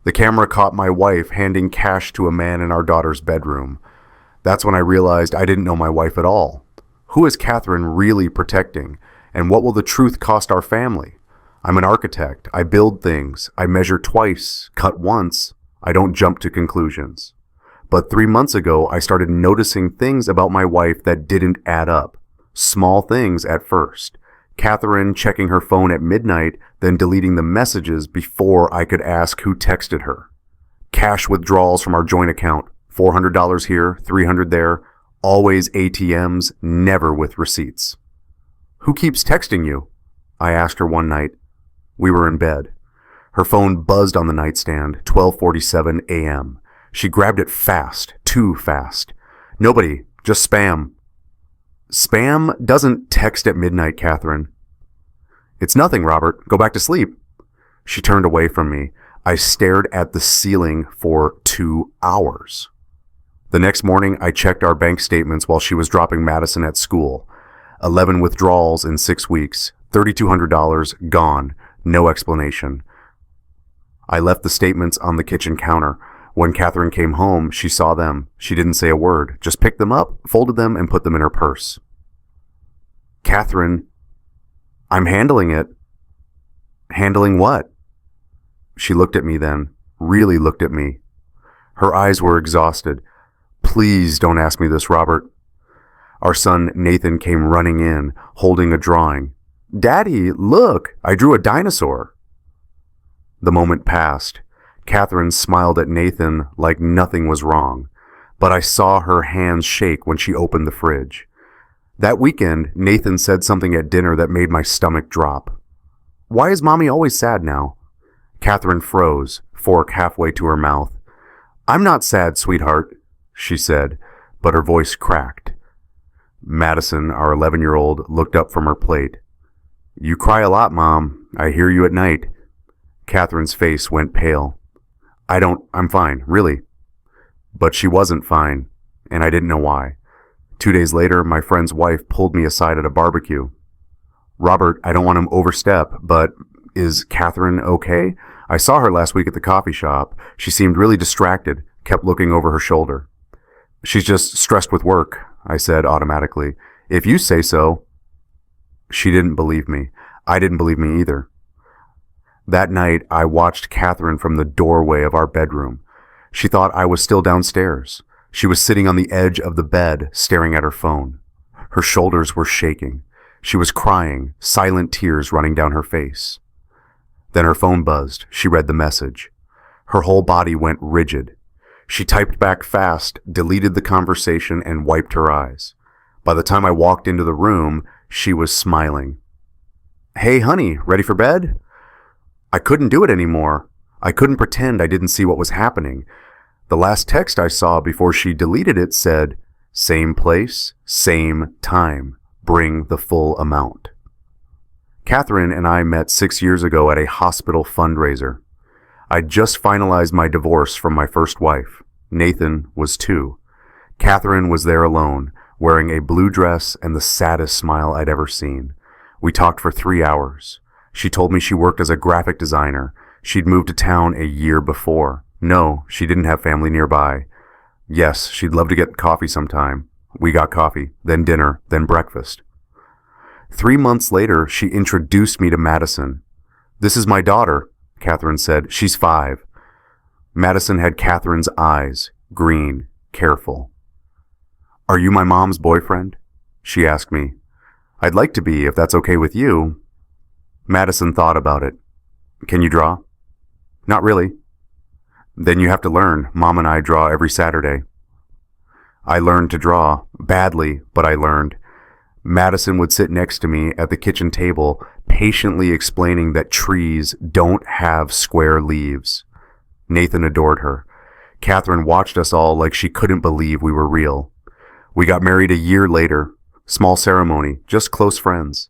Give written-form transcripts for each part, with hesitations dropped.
The camera caught my wife handing cash to a man in our daughter's bedroom. That's when I realized I didn't know my wife at all. Who is Catherine really protecting? And what will the truth cost our family? I'm an architect. I build things. I measure twice, cut once. I don't jump to conclusions. But 3 months ago, I started noticing things about my wife that didn't add up. Small things at first. Catherine checking her phone at midnight, then deleting the messages before I could ask who texted her. Cash withdrawals from our joint account. $400 here, $300 there. Always ATMs, never with receipts. Who keeps texting you? I asked her one night. We were in bed. Her phone buzzed on the nightstand, 12:47 a.m. She grabbed it fast, too fast. Nobody, just spam. Spam doesn't text at midnight, Catherine. It's nothing, Robert. Go back to sleep. She turned away from me. I stared at the ceiling for 2 hours. The next morning, I checked our bank statements while she was dropping Madison at school. 11 withdrawals in 6 weeks, $3,200 gone, no explanation. I left the statements on the kitchen counter. When Catherine came home, she saw them. She didn't say a word, just picked them up, folded them, and put them in her purse. Catherine, I'm handling it. Handling what? She looked at me then, really looked at me. Her eyes were exhausted. Please don't ask me this, Robert. Our son Nathan came running in, holding a drawing. Daddy, look, I drew a dinosaur. The moment passed. Catherine smiled at Nathan like nothing was wrong, but I saw her hands shake when she opened the fridge. That weekend, Nathan said something at dinner that made my stomach drop. Why is Mommy always sad now? Catherine froze, fork halfway to her mouth. I'm not sad, sweetheart, she said, but her voice cracked. Madison, our 11-year-old, looked up from her plate. You cry a lot, Mom. I hear you at night. Catherine's face went pale. I'm fine, really. But she wasn't fine, and I didn't know why. 2 days later, my friend's wife pulled me aside at a barbecue. Robert, I don't want to overstep, but is Catherine okay? I saw her last week at the coffee shop. She seemed really distracted, kept looking over her shoulder. She's just stressed with work, I said automatically. If you say so. She didn't believe me. I didn't believe me either. That night, I watched Catherine from the doorway of our bedroom. She thought I was still downstairs. She was sitting on the edge of the bed, staring at her phone. Her shoulders were shaking. She was crying, silent tears running down her face. Then her phone buzzed. She read the message. Her whole body went rigid. She typed back fast, deleted the conversation, and wiped her eyes. By the time I walked into the room, she was smiling. Hey, honey, ready for bed? I couldn't do it anymore. I couldn't pretend I didn't see what was happening. The last text I saw before she deleted it said, same place, same time. Bring the full amount. Catherine and I met 6 years ago at a hospital fundraiser. I'd just finalized my divorce from my first wife. Nathan was 2. Catherine was there alone, wearing a blue dress and the saddest smile I'd ever seen. We talked for 3 hours. She told me she worked as a graphic designer. She'd moved to town a year before. No, she didn't have family nearby. Yes, she'd love to get coffee sometime. We got coffee, then dinner, then breakfast. 3 months later, she introduced me to Madison. This is my daughter, Catherine said. She's 5. Madison had Catherine's eyes, green, careful. Are you my mom's boyfriend? She asked me. I'd like to be, if that's okay with you. Madison thought about it. Can you draw? Not really. Then you have to learn. Mom and I draw every Saturday. I learned to draw, badly, but I learned. Madison would sit next to me at the kitchen table, patiently explaining that trees don't have square leaves. Nathan adored her. Catherine watched us all like she couldn't believe we were real. We got married a year later. Small ceremony, just close friends.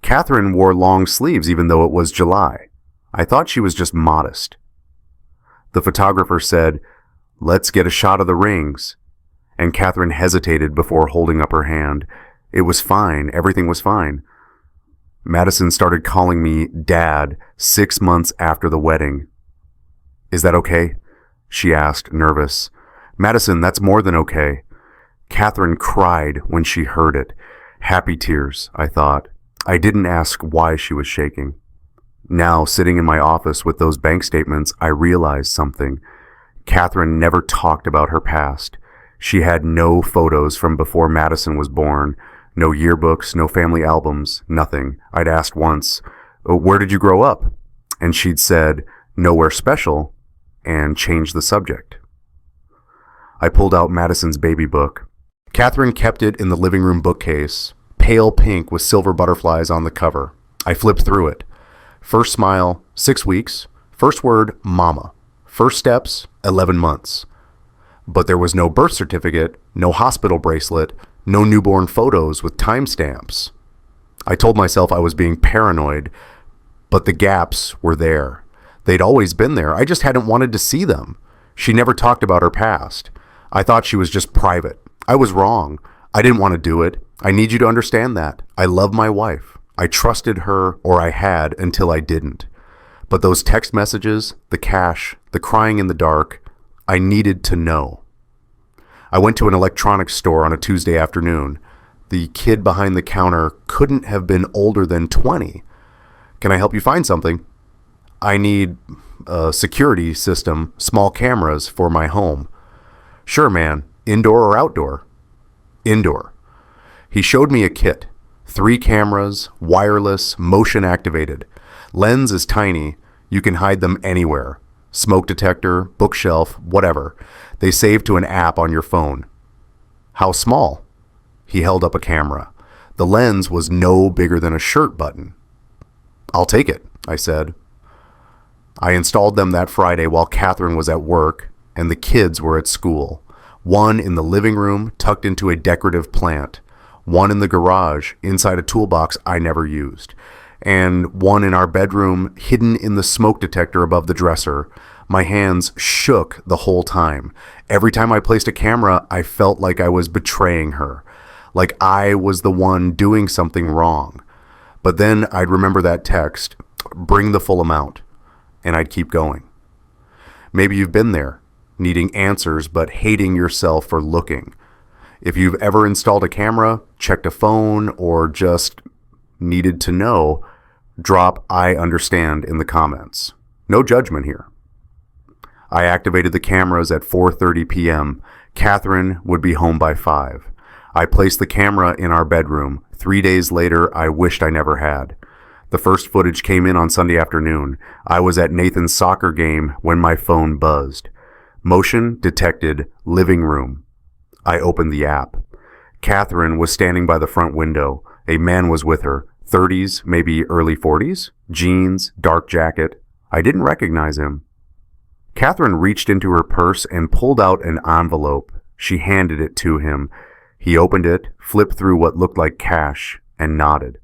Catherine wore long sleeves even though it was July. I thought she was just modest. The photographer said, "Let's get a shot of the rings." And Catherine hesitated before holding up her hand. It was fine. Everything was fine. Madison started calling me Dad 6 months after the wedding. Is that okay? She asked, nervous. Madison, that's more than okay. Catherine cried when she heard it. Happy tears, I thought. I didn't ask why she was shaking. Now, sitting in my office with those bank statements, I realized something. Catherine never talked about her past. She had no photos from before Madison was born, no yearbooks, no family albums, nothing. I'd asked once, where did you grow up? And she'd said, nowhere special, and changed the subject. I pulled out Madison's baby book. Catherine kept it in the living room bookcase, pale pink with silver butterflies on the cover. I flipped through it. First smile, 6 weeks. First word, mama. First steps, 11 months. But there was no birth certificate, no hospital bracelet, no newborn photos with timestamps. I told myself I was being paranoid, but the gaps were there. They'd always been there. I just hadn't wanted to see them. She never talked about her past. I thought she was just private. I was wrong. I didn't want to do it. I need you to understand that. I love my wife. I trusted her, or I had, until I didn't. But those text messages, the cash, the crying in the dark, I needed to know. I went to an electronics store on a Tuesday afternoon. The kid behind the counter couldn't have been older than 20. Can I help you find something? I need a security system, small cameras for my home. Sure, man. Indoor or outdoor? Indoor. He showed me a kit. 3 cameras, wireless, motion activated. Lens is tiny. You can hide them anywhere. Smoke detector, bookshelf, whatever. They save to an app on your phone. How small? He held up a camera. The lens was no bigger than a shirt button. I'll take it, I said. I installed them that Friday while Catherine was at work and the kids were at school. One in the living room tucked into a decorative plant. One in the garage inside a toolbox I never used. And one in our bedroom hidden in the smoke detector above the dresser. My hands shook the whole time. Every time I placed a camera, I felt like I was betraying her. Like I was the one doing something wrong. But then I'd remember that text, bring the full amount, and I'd keep going. Maybe you've been there, needing answers but hating yourself for looking. If you've ever installed a camera, checked a phone, or just needed to know, drop I understand in the comments. No judgment here. I activated the cameras at 4:30 p.m. Catherine would be home by 5. I placed the camera in our bedroom. 3 days later, I wished I never had. The first footage came in on Sunday afternoon. I was at Nathan's soccer game when my phone buzzed. Motion detected living room. I opened the app. Catherine was standing by the front window. A man was with her. 30s, maybe early 40s. Jeans, dark jacket. I didn't recognize him. Catherine reached into her purse and pulled out an envelope. She handed it to him. He opened it, flipped through what looked like cash, and nodded.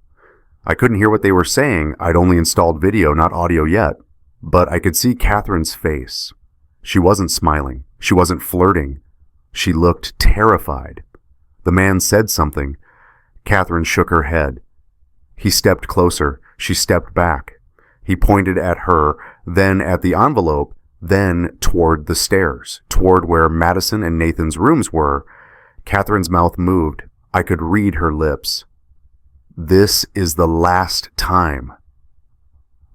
I couldn't hear what they were saying. I'd only installed video, not audio yet. But I could see Catherine's face. She wasn't smiling. She wasn't flirting. She looked terrified. The man said something. Catherine shook her head. He stepped closer. She stepped back. He pointed at her, then at the envelope, then toward the stairs, toward where Madison and Nathan's rooms were. Catherine's mouth moved. I could read her lips. This is the last time.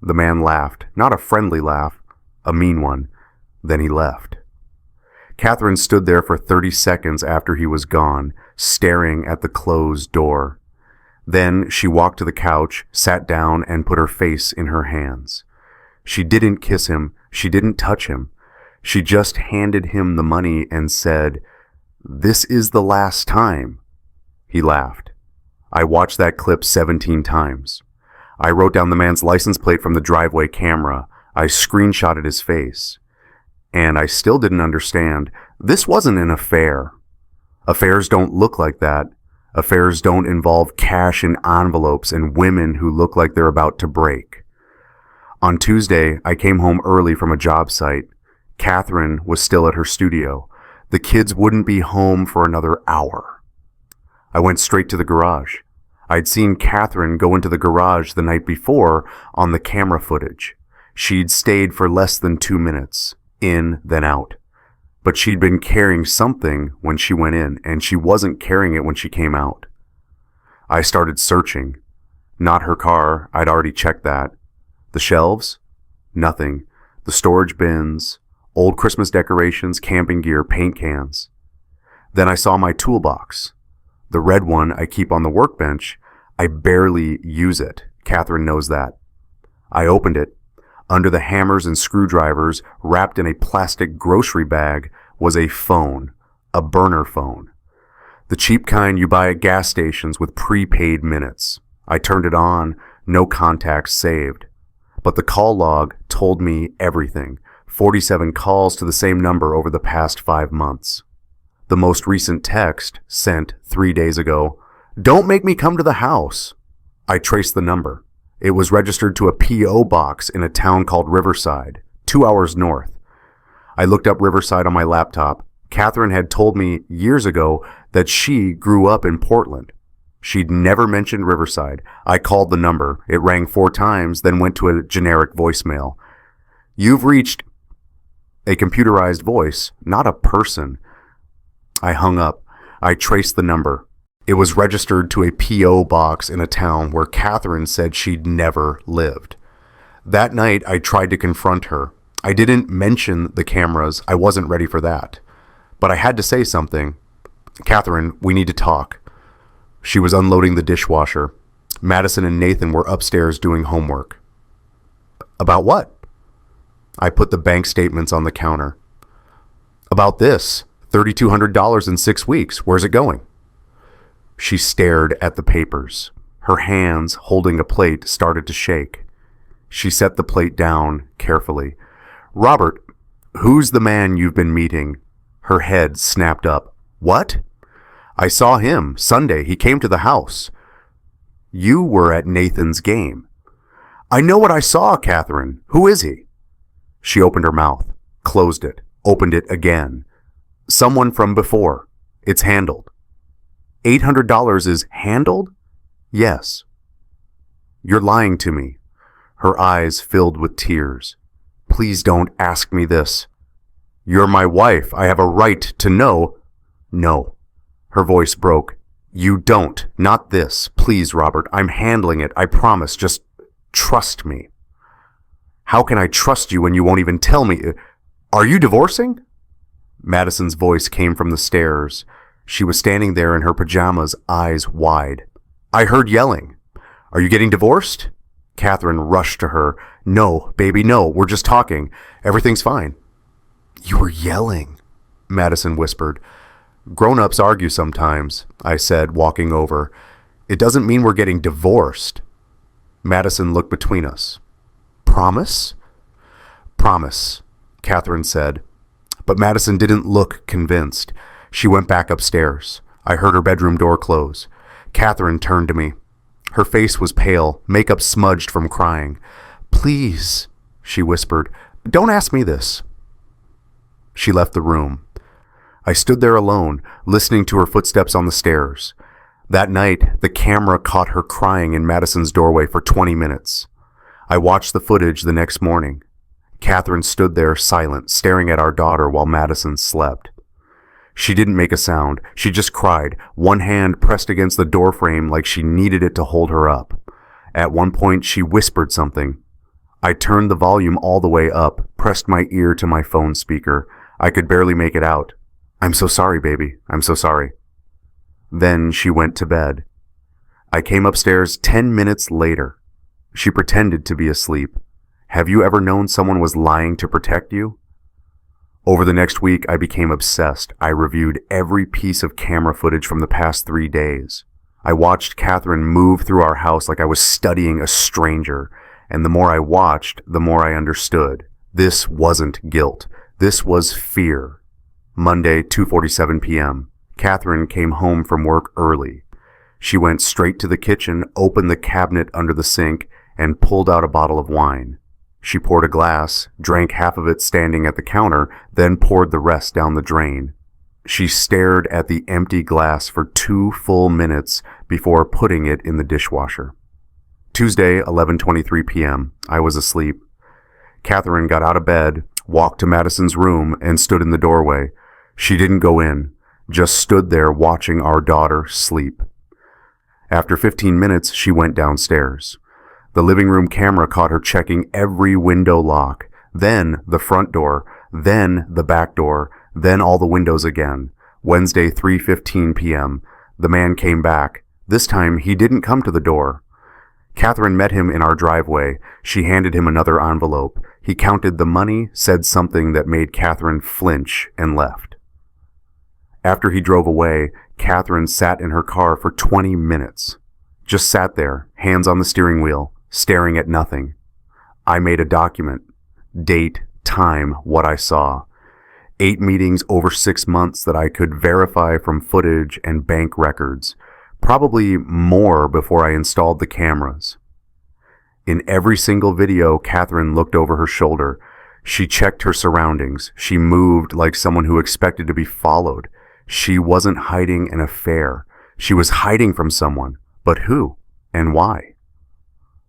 The man laughed, not a friendly laugh, a mean one. Then he left. Catherine stood there for 30 seconds after he was gone, staring at the closed door. Then she walked to the couch, sat down, and put her face in her hands. She didn't kiss him. She didn't touch him. She just handed him the money and said, "This is the last time." He laughed. I watched that clip 17 times. I wrote down the man's license plate from the driveway camera. I screenshotted his face. And I still didn't understand. This wasn't an affair. Affairs don't look like that. Affairs don't involve cash in envelopes and women who look like they're about to break. On Tuesday, I came home early from a job site. Catherine was still at her studio. The kids wouldn't be home for another hour. I went straight to the garage. I'd seen Catherine go into the garage the night before on the camera footage. She'd stayed for less than 2 minutes. In, then out. But she'd been carrying something when she went in, and she wasn't carrying it when she came out. I started searching. Not her car, I'd already checked that. The shelves? Nothing. The storage bins, old Christmas decorations, camping gear, paint cans. Then I saw my toolbox. The red one I keep on the workbench. I barely use it. Catherine knows that. I opened it. Under the hammers and screwdrivers, wrapped in a plastic grocery bag, was a phone. A burner phone. The cheap kind you buy at gas stations with prepaid minutes. I turned it on, no contacts saved. But the call log told me everything. 47 calls to the same number over the past 5 months. The most recent text, sent 3 days ago, "Don't make me come to the house." I traced the number. It was registered to a P.O. box in a town called Riverside, 2 hours north. I looked up Riverside on my laptop. Catherine had told me years ago that she grew up in Portland. She'd never mentioned Riverside. I called the number. It rang 4 times, then went to a generic voicemail. "You've reached..." A computerized voice, not a person. I hung up. I traced the number. It was registered to a P.O. box in a town where Catherine said she'd never lived. That night, I tried to confront her. I didn't mention the cameras. I wasn't ready for that. But I had to say something. "Catherine, we need to talk." She was unloading the dishwasher. Madison and Nathan were upstairs doing homework. "About what?" I put the bank statements on the counter. "About this. $3,200 in 6 weeks. Where's it going?" She stared at the papers. Her hands, holding a plate, started to shake. She set the plate down carefully. "Robert, who's the man you've been meeting?" Her head snapped up. "What?" "I saw him Sunday. He came to the house." "You were at Nathan's game." "I know what I saw, Catherine. Who is he?" She opened her mouth, closed it, opened it again. "Someone from before. It's handled." $800 is handled? "Yes." "You're lying to me." Her eyes filled with tears. "Please don't ask me this." "You're my wife. I have a right to know." "No." Her voice broke. "You don't. Not this. Please, Robert. I'm handling it. I promise. Just trust me." "How can I trust you when you won't even tell me? Are you divorcing?" Madison's voice came from the stairs. She was standing there in her pajamas, eyes wide. "I heard yelling. Are you getting divorced?" Catherine rushed to her. "No, baby, no. We're just talking. Everything's fine." "You were yelling," Madison whispered. "Grown-ups argue sometimes," I said, walking over. "It doesn't mean we're getting divorced." Madison looked between us. "Promise?" "Promise," Catherine said. But Madison didn't look convinced. She went back upstairs. I heard her bedroom door close. Catherine turned to me. Her face was pale, makeup smudged from crying. "Please," she whispered, "don't ask me this." She left the room. I stood there alone, listening to her footsteps on the stairs. That night, the camera caught her crying in Madison's doorway for 20 minutes. I watched the footage the next morning. Catherine stood there silent, staring at our daughter while Madison slept. She didn't make a sound. She just cried, one hand pressed against the doorframe like she needed it to hold her up. At one point, she whispered something. I turned the volume all the way up, pressed my ear to my phone speaker. I could barely make it out. "I'm so sorry, baby. I'm so sorry." Then she went to bed. I came upstairs 10 minutes later. She pretended to be asleep. Have you ever known someone was lying to protect you? Over the next week, I became obsessed. I reviewed every piece of camera footage from the past 3 days. I watched Catherine move through our house like I was studying a stranger, and the more I watched, the more I understood. This wasn't guilt. This was fear. Monday, 2:47 p.m. Catherine came home from work early. She went straight to the kitchen, opened the cabinet under the sink, and pulled out a bottle of wine. She poured a glass, drank half of it standing at the counter, then poured the rest down the drain. She stared at the empty glass for 2 full minutes before putting it in the dishwasher. Tuesday, 11:23 p.m. I was asleep. Catherine got out of bed, walked to Madison's room and stood in the doorway. She didn't go in, just stood there watching our daughter sleep. After 15 minutes, she went downstairs. The living room camera caught her checking every window lock, then the front door, then the back door, then all the windows again. Wednesday, 3:15 p.m. The man came back. This time, he didn't come to the door. Catherine met him in our driveway. She handed him another envelope. He counted the money, said something that made Catherine flinch, and left. After he drove away, Catherine sat in her car for 20 minutes. Just sat there, hands on the steering wheel, staring at nothing. I made a document. Date, time, what I saw. 8 meetings over 6 months that I could verify from footage and bank records. Probably more before I installed the cameras. In every single video, Catherine looked over her shoulder. She checked her surroundings. She moved like someone who expected to be followed. She wasn't hiding an affair. She was hiding from someone. But who and why?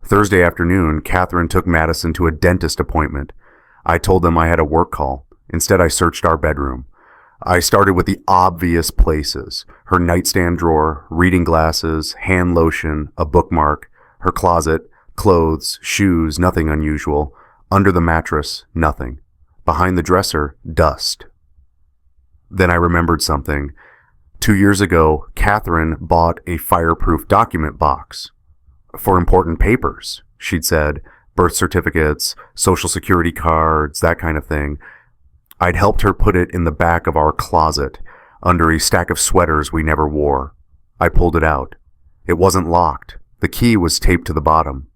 Thursday afternoon, Catherine took Madison to a dentist appointment. I told them I had a work call. Instead, I searched our bedroom. I started with the obvious places: her nightstand drawer, reading glasses, hand lotion, a bookmark, her closet, clothes, shoes, nothing unusual. Under the mattress, nothing. Behind the dresser, dust. Then I remembered something. 2 years ago, Catherine bought a fireproof document box. For important papers, she'd said. Birth certificates, social security cards, that kind of thing. I'd helped her put it in the back of our closet, under a stack of sweaters we never wore. I pulled it out. It wasn't locked. The key was taped to the bottom.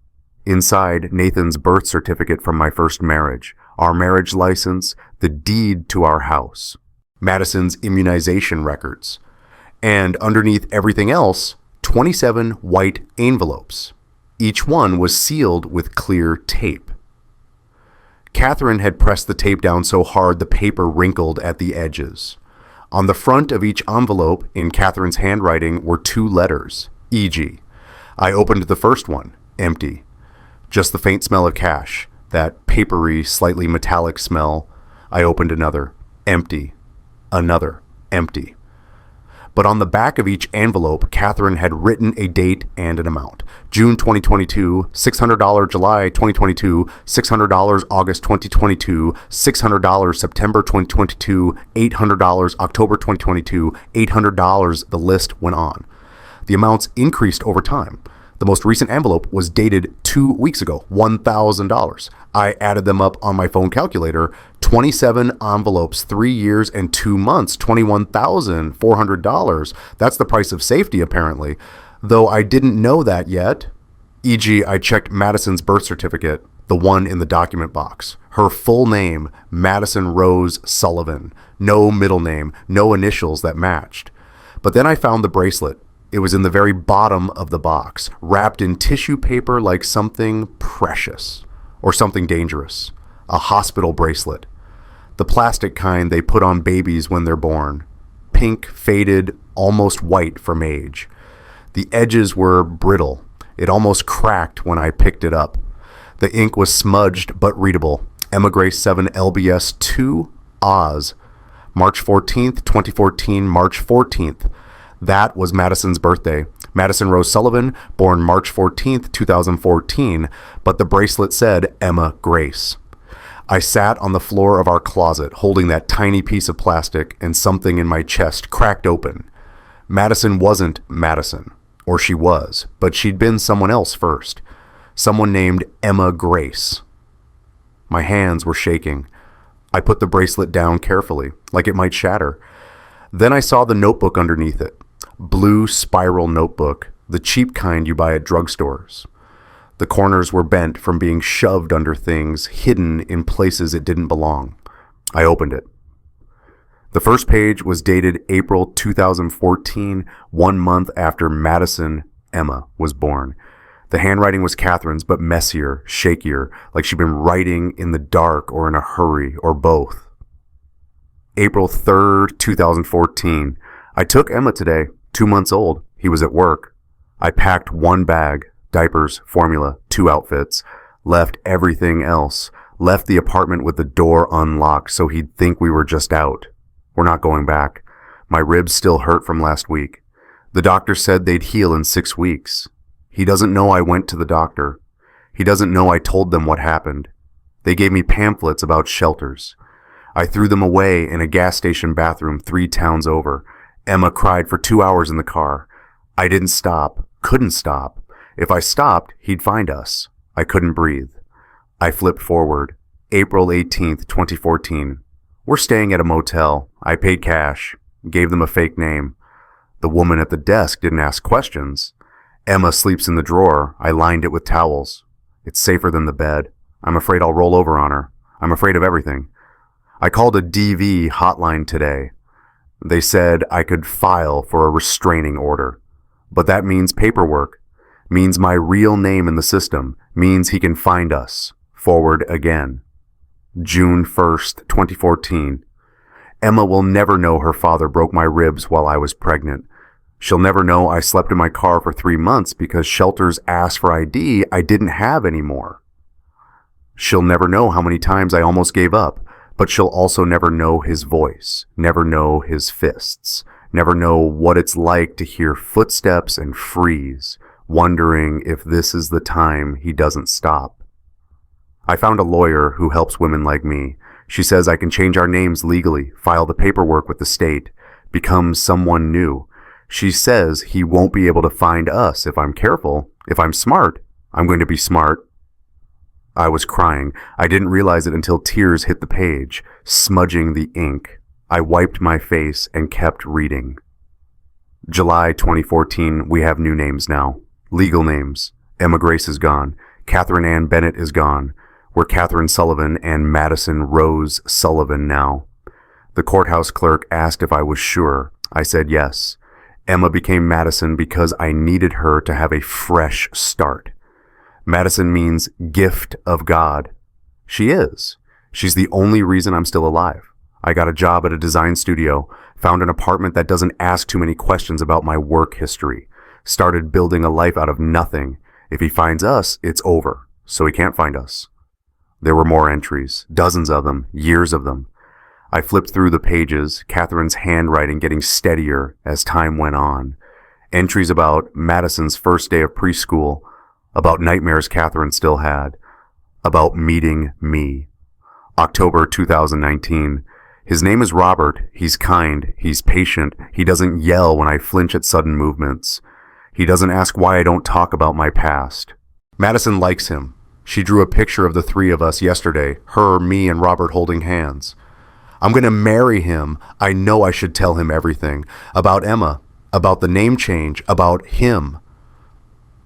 Inside, Nathan's birth certificate from my first marriage, our marriage license, the deed to our house, Madison's immunization records, and underneath everything else, 27 white envelopes. Each one was sealed with clear tape. Catherine had pressed the tape down so hard the paper wrinkled at the edges. On the front of each envelope, in Catherine's handwriting, were 2 letters, E.g. I opened the first one, empty. Just the faint smell of cash, that papery, slightly metallic smell. I opened another, empty. Another, empty. But on the back of each envelope, Catherine had written a date and an amount. June 2022, $600 July 2022, $600 August 2022, $600 September 2022, $800 October 2022, $800, the list went on. The amounts increased over time. The most recent envelope was dated 2 weeks ago, $1,000. I added them up on my phone calculator. 27 envelopes, 3 years and 2 months, $21,400. That's the price of safety, apparently. Though I didn't know that yet. E.g., I checked Madison's birth certificate, the one in the document box. Her full name, Madison Rose Sullivan. No middle name, no initials that matched. But then I found the bracelet. It was in the very bottom of the box, wrapped in tissue paper like something precious or something dangerous. A hospital bracelet. The plastic kind they put on babies when they're born. Pink, faded, almost white from age. The edges were brittle. It almost cracked when I picked it up. The ink was smudged but readable. Emma Grace 7 LBS 2, Oz. March 14th, 2014, March 14th. That was Madison's birthday. Madison Rose Sullivan, born March 14th, 2014, but the bracelet said Emma Grace. I sat on the floor of our closet, holding that tiny piece of plastic, and something in my chest cracked open. Madison wasn't Madison, or she was, but she'd been someone else first. Someone named Emma Grace. My hands were shaking. I put the bracelet down carefully, like it might shatter. Then I saw the notebook underneath it. Blue spiral notebook, the cheap kind you buy at drugstores. The corners were bent from being shoved under things, hidden in places it didn't belong. I opened it. The first page was dated April 2014, 1 month after Madison Emma was born. The handwriting was Catherine's, but messier, shakier, like she'd been writing in the dark or in a hurry, or both. April 3rd, 2014. I took Emma today, 2 months old. He was at work. I packed 1 bag, diapers, formula, 2 outfits, left everything else, Left the apartment with the door unlocked so he'd think we were just out. We're not going back. My ribs still hurt from last week. The doctor said they'd heal in 6 weeks. He doesn't know I went to the doctor. He doesn't know I told them what happened. They gave me pamphlets about shelters. I threw them away in a gas station bathroom 3 towns over. Emma cried for 2 hours in the car. I didn't stop, couldn't stop. If I stopped, he'd find us. I couldn't breathe. I flipped forward. April 18th, 2014. We're staying at a motel. I paid cash. Gave them a fake name. The woman at the desk didn't ask questions. Emma sleeps in the drawer. I lined it with towels. It's safer than the bed. I'm afraid I'll roll over on her. I'm afraid of everything. I called a DV hotline today. They said I could file for a restraining order. But that means paperwork. Means my real name in the system. Means he can find us. Forward again. June 1st, 2014. Emma will never know her father broke my ribs while I was pregnant. She'll never know I slept in my car for 3 months because shelters asked for ID I didn't have anymore. She'll never know how many times I almost gave up, but she'll also never know his voice, never know his fists, never know what it's like to hear footsteps and freeze, wondering if this is the time he doesn't stop. I found a lawyer who helps women like me. She says I can change our names legally, file the paperwork with the state, become someone new. She says he won't be able to find us if I'm careful. If I'm smart, I'm going to be smart. I was crying. I didn't realize it until tears hit the page, smudging the ink. I wiped my face and kept reading. July 2014, we have new names now. Legal names. Emma Grace is gone. Catherine Ann Bennett is gone. We're Catherine Sullivan and Madison Rose Sullivan now. The courthouse clerk asked if I was sure. I said yes. Emma became Madison because I needed her to have a fresh start. Madison means gift of God. She is. She's the only reason I'm still alive. I got a job at a design studio, found an apartment that doesn't ask too many questions about my work history, started building a life out of nothing. If he finds us, it's over, so he can't find us. There were more entries, dozens of them, years of them. I flipped through the pages, Catherine's handwriting getting steadier as time went on. Entries about Madison's first day of preschool, about nightmares Catherine still had, about meeting me. October 2019. His name is Robert. He's kind. He's patient. He doesn't yell when I flinch at sudden movements. He doesn't ask why I don't talk about my past. Madison likes him. She drew a picture of the 3 of us yesterday, her, me, and Robert holding hands. I'm going to marry him. I know I should tell him everything. About Emma, about the name change, about him.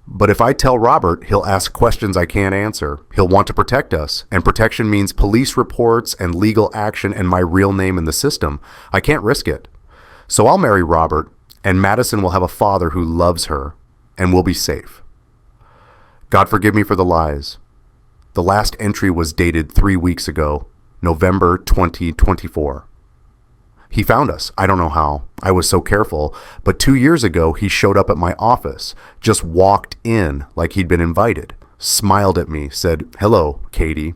But if I tell Robert, he'll ask questions I can't answer. He'll want to protect us, and protection means police reports and legal action and my real name in the system. I can't risk it. So I'll marry Robert, and Madison will have a father who loves her, and we'll be safe. God forgive me for the lies. The last entry was dated 3 weeks ago, November 2024. He found us. I don't know how. I was so careful. But 2 years ago, he showed up at my office, just walked in like he'd been invited, smiled at me, said, "Hello, Katie."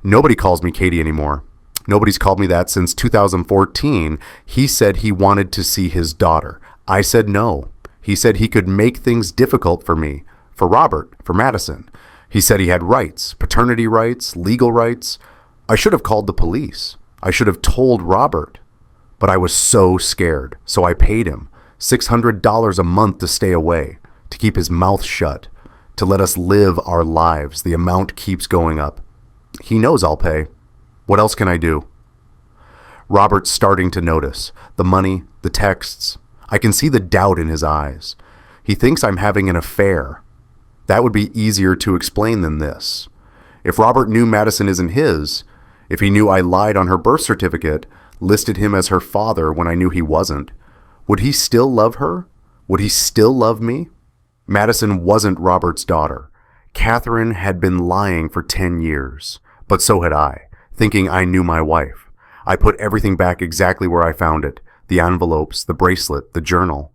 Nobody calls me Katie anymore. Nobody's called me that since 2014. He said he wanted to see his daughter. I said no. He said he could make things difficult for me, for Robert, for Madison. He said he had rights, paternity rights, legal rights. I should have called the police. I should have told Robert. But I was so scared, so I paid him $600 a month to stay away, to keep his mouth shut, to let us live our lives. The amount keeps going up. He knows I'll pay. What else can I do? Robert's starting to notice. The money, the texts. I can see the doubt in his eyes. He thinks I'm having an affair. That would be easier to explain than this. If Robert knew Madison isn't his, if he knew I lied on her birth certificate, listed him as her father when I knew he wasn't, would he still love her? Would he still love me? Madison wasn't Robert's daughter. Catherine had been lying for 10 years, but so had I, thinking I knew my wife. I put everything back exactly where I found it, the envelopes, the bracelet, the journal.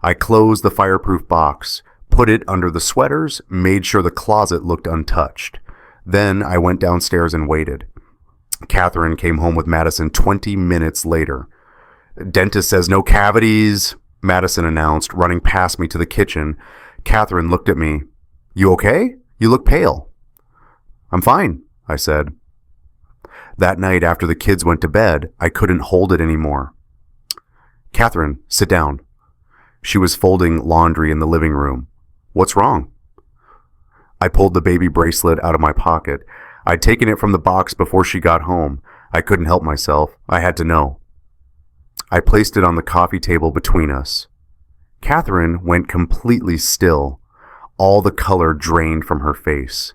I closed the fireproof box, put it under the sweaters, made sure the closet looked untouched. Then I went downstairs and waited. Catherine came home with Madison 20 minutes later. Dentist says no cavities, Madison announced, running past me to the kitchen. Catherine looked at me. You okay? You look pale. I'm fine, I said. That night after the kids went to bed, I couldn't hold it anymore. Catherine, sit down. She was folding laundry in the living room. What's wrong? I pulled the baby bracelet out of my pocket. I'd taken it from the box before she got home. I couldn't help myself. I had to know. I placed it on the coffee table between us. Catherine went completely still. All the color drained from her face.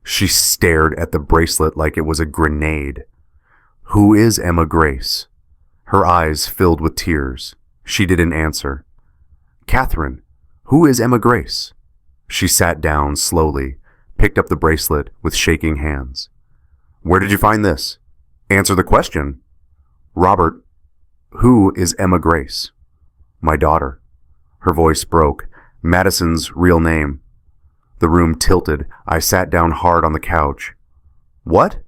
She stared at the bracelet like it was a grenade. Who is Emma Grace? Her eyes filled with tears. She didn't answer. Catherine, who is Emma Grace? She sat down slowly, picked up the bracelet with shaking hands. Where did you find this? Answer the question. Robert, who is Emma Grace? My daughter. Her voice broke. Madison's real name. The room tilted. I sat down hard on the couch. What?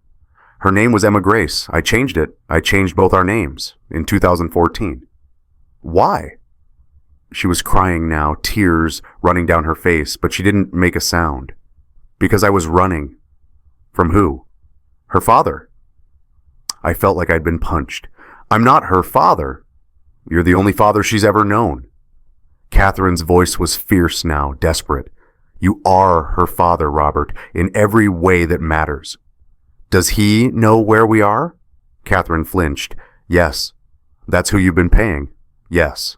Her name was Emma Grace. I changed it. I changed both our names in 2014. Why? She was crying now, tears running down her face, but she didn't make a sound. Because I was running. From who? Her father. I felt like I'd been punched. I'm not her father. You're the only father she's ever known. Catherine's voice was fierce now, desperate. You are her father, Robert, in every way that matters. Does he know where we are? Catherine flinched. Yes. That's who you've been paying. Yes.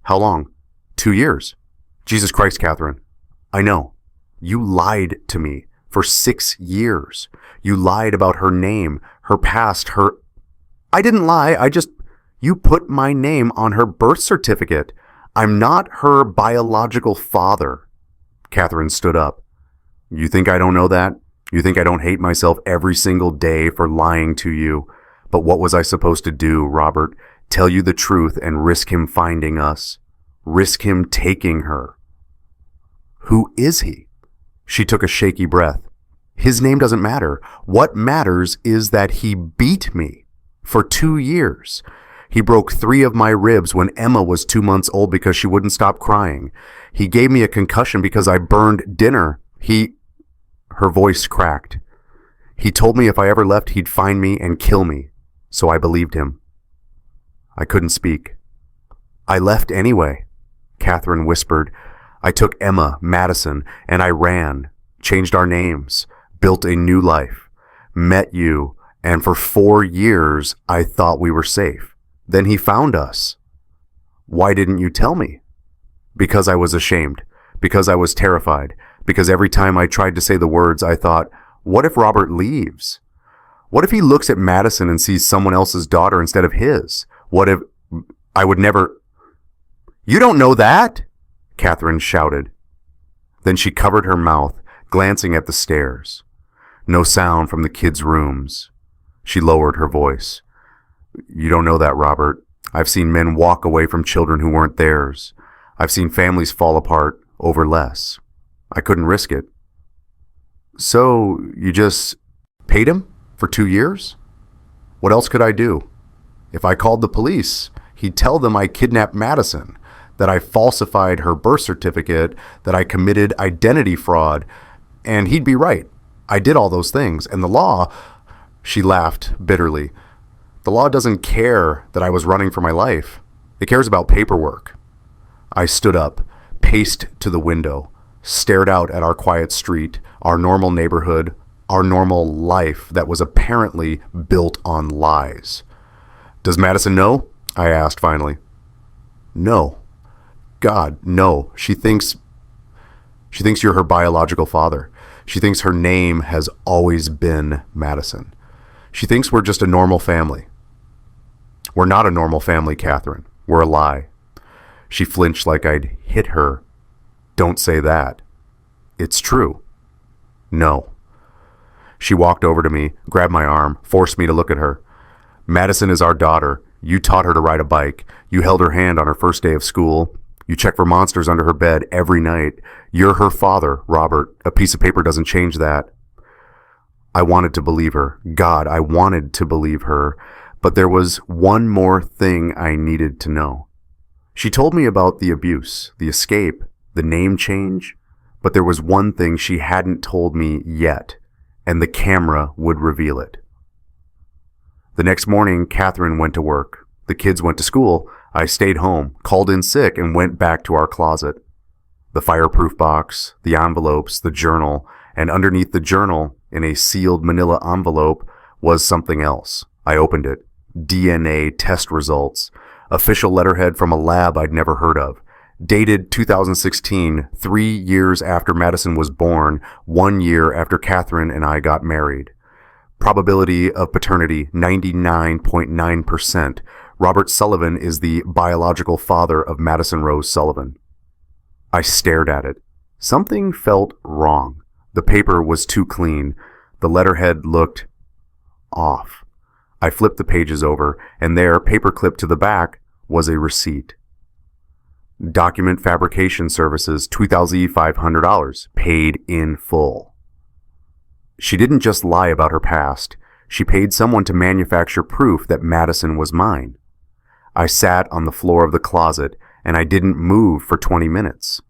How long? 2 years. Jesus Christ, Catherine. I know. You lied to me for 6 years. You lied about her name, her past, her... I didn't lie. You put my name on her birth certificate. I'm not her biological father. Catherine stood up. You think I don't know that? You think I don't hate myself every single day for lying to you? But what was I supposed to do, Robert? Tell you the truth and risk him finding us? Risk him taking her? Who is he? She took a shaky breath. His name doesn't matter. What matters is that he beat me for 2 years. He broke 3 of my ribs when Emma was 2 months old because she wouldn't stop crying. He gave me a concussion because I burned dinner. Her voice cracked. He told me if I ever left, he'd find me and kill me. So I believed him. I couldn't speak. I left anyway, Catherine whispered. I took Emma, Madison, and I ran, changed our names, built a new life, met you, and for 4 years I thought we were safe. Then he found us. Why didn't you tell me? Because I was ashamed, because I was terrified, because every time I tried to say the words, I thought, what if Robert leaves? What if he looks at Madison and sees someone else's daughter instead of his? What if I would never... You don't know that, Catherine shouted. Then she covered her mouth, glancing at the stairs. No sound from the kids' rooms. She lowered her voice. You don't know that, Robert. I've seen men walk away from children who weren't theirs. I've seen families fall apart over less. I couldn't risk it. So, you just paid him for 2 years? What else could I do? If I called the police, he'd tell them I kidnapped Madison, that I falsified her birth certificate, that I committed identity fraud, and he'd be right. I did all those things, and the law... She laughed bitterly. The law doesn't care that I was running for my life. It cares about paperwork. I stood up, paced to the window, stared out at our quiet street, our normal neighborhood, our normal life that was apparently built on lies. Does Madison know? I asked finally. No. God, no. She thinks you're her biological father. She thinks her name has always been Madison. She thinks we're just a normal family. We're not a normal family, Catherine. We're a lie. She flinched like I'd hit her. Don't say that. It's true. No. She walked over to me, grabbed my arm, forced me to look at her. Madison is our daughter. You taught her to ride a bike. You held her hand on her first day of school. You check for monsters under her bed every night. You're her father, Robert. A piece of paper doesn't change that. I wanted to believe her. God, I wanted to believe her. But there was one more thing I needed to know. She told me about the abuse, the escape, the name change, but there was one thing she hadn't told me yet, and the camera would reveal it. The next morning, Catherine went to work. The kids went to school. I stayed home, called in sick, and went back to our closet. The fireproof box, the envelopes, the journal, and underneath the journal, in a sealed manila envelope, was something else. I opened it. DNA test results. Official letterhead from a lab I'd never heard of. Dated 2016, 3 years after Madison was born, 1 year after Catherine and I got married. Probability of paternity, 99.9%. Robert Sullivan is the biological father of Madison Rose Sullivan. I stared at it. Something felt wrong. The paper was too clean. The letterhead looked off. I flipped the pages over, and there, paperclipped to the back, was a receipt. Document fabrication services, $2,500, paid in full. She didn't just lie about her past. She paid someone to manufacture proof that Madison was mine. I sat on the floor of the closet, and I didn't move for 20 minutes.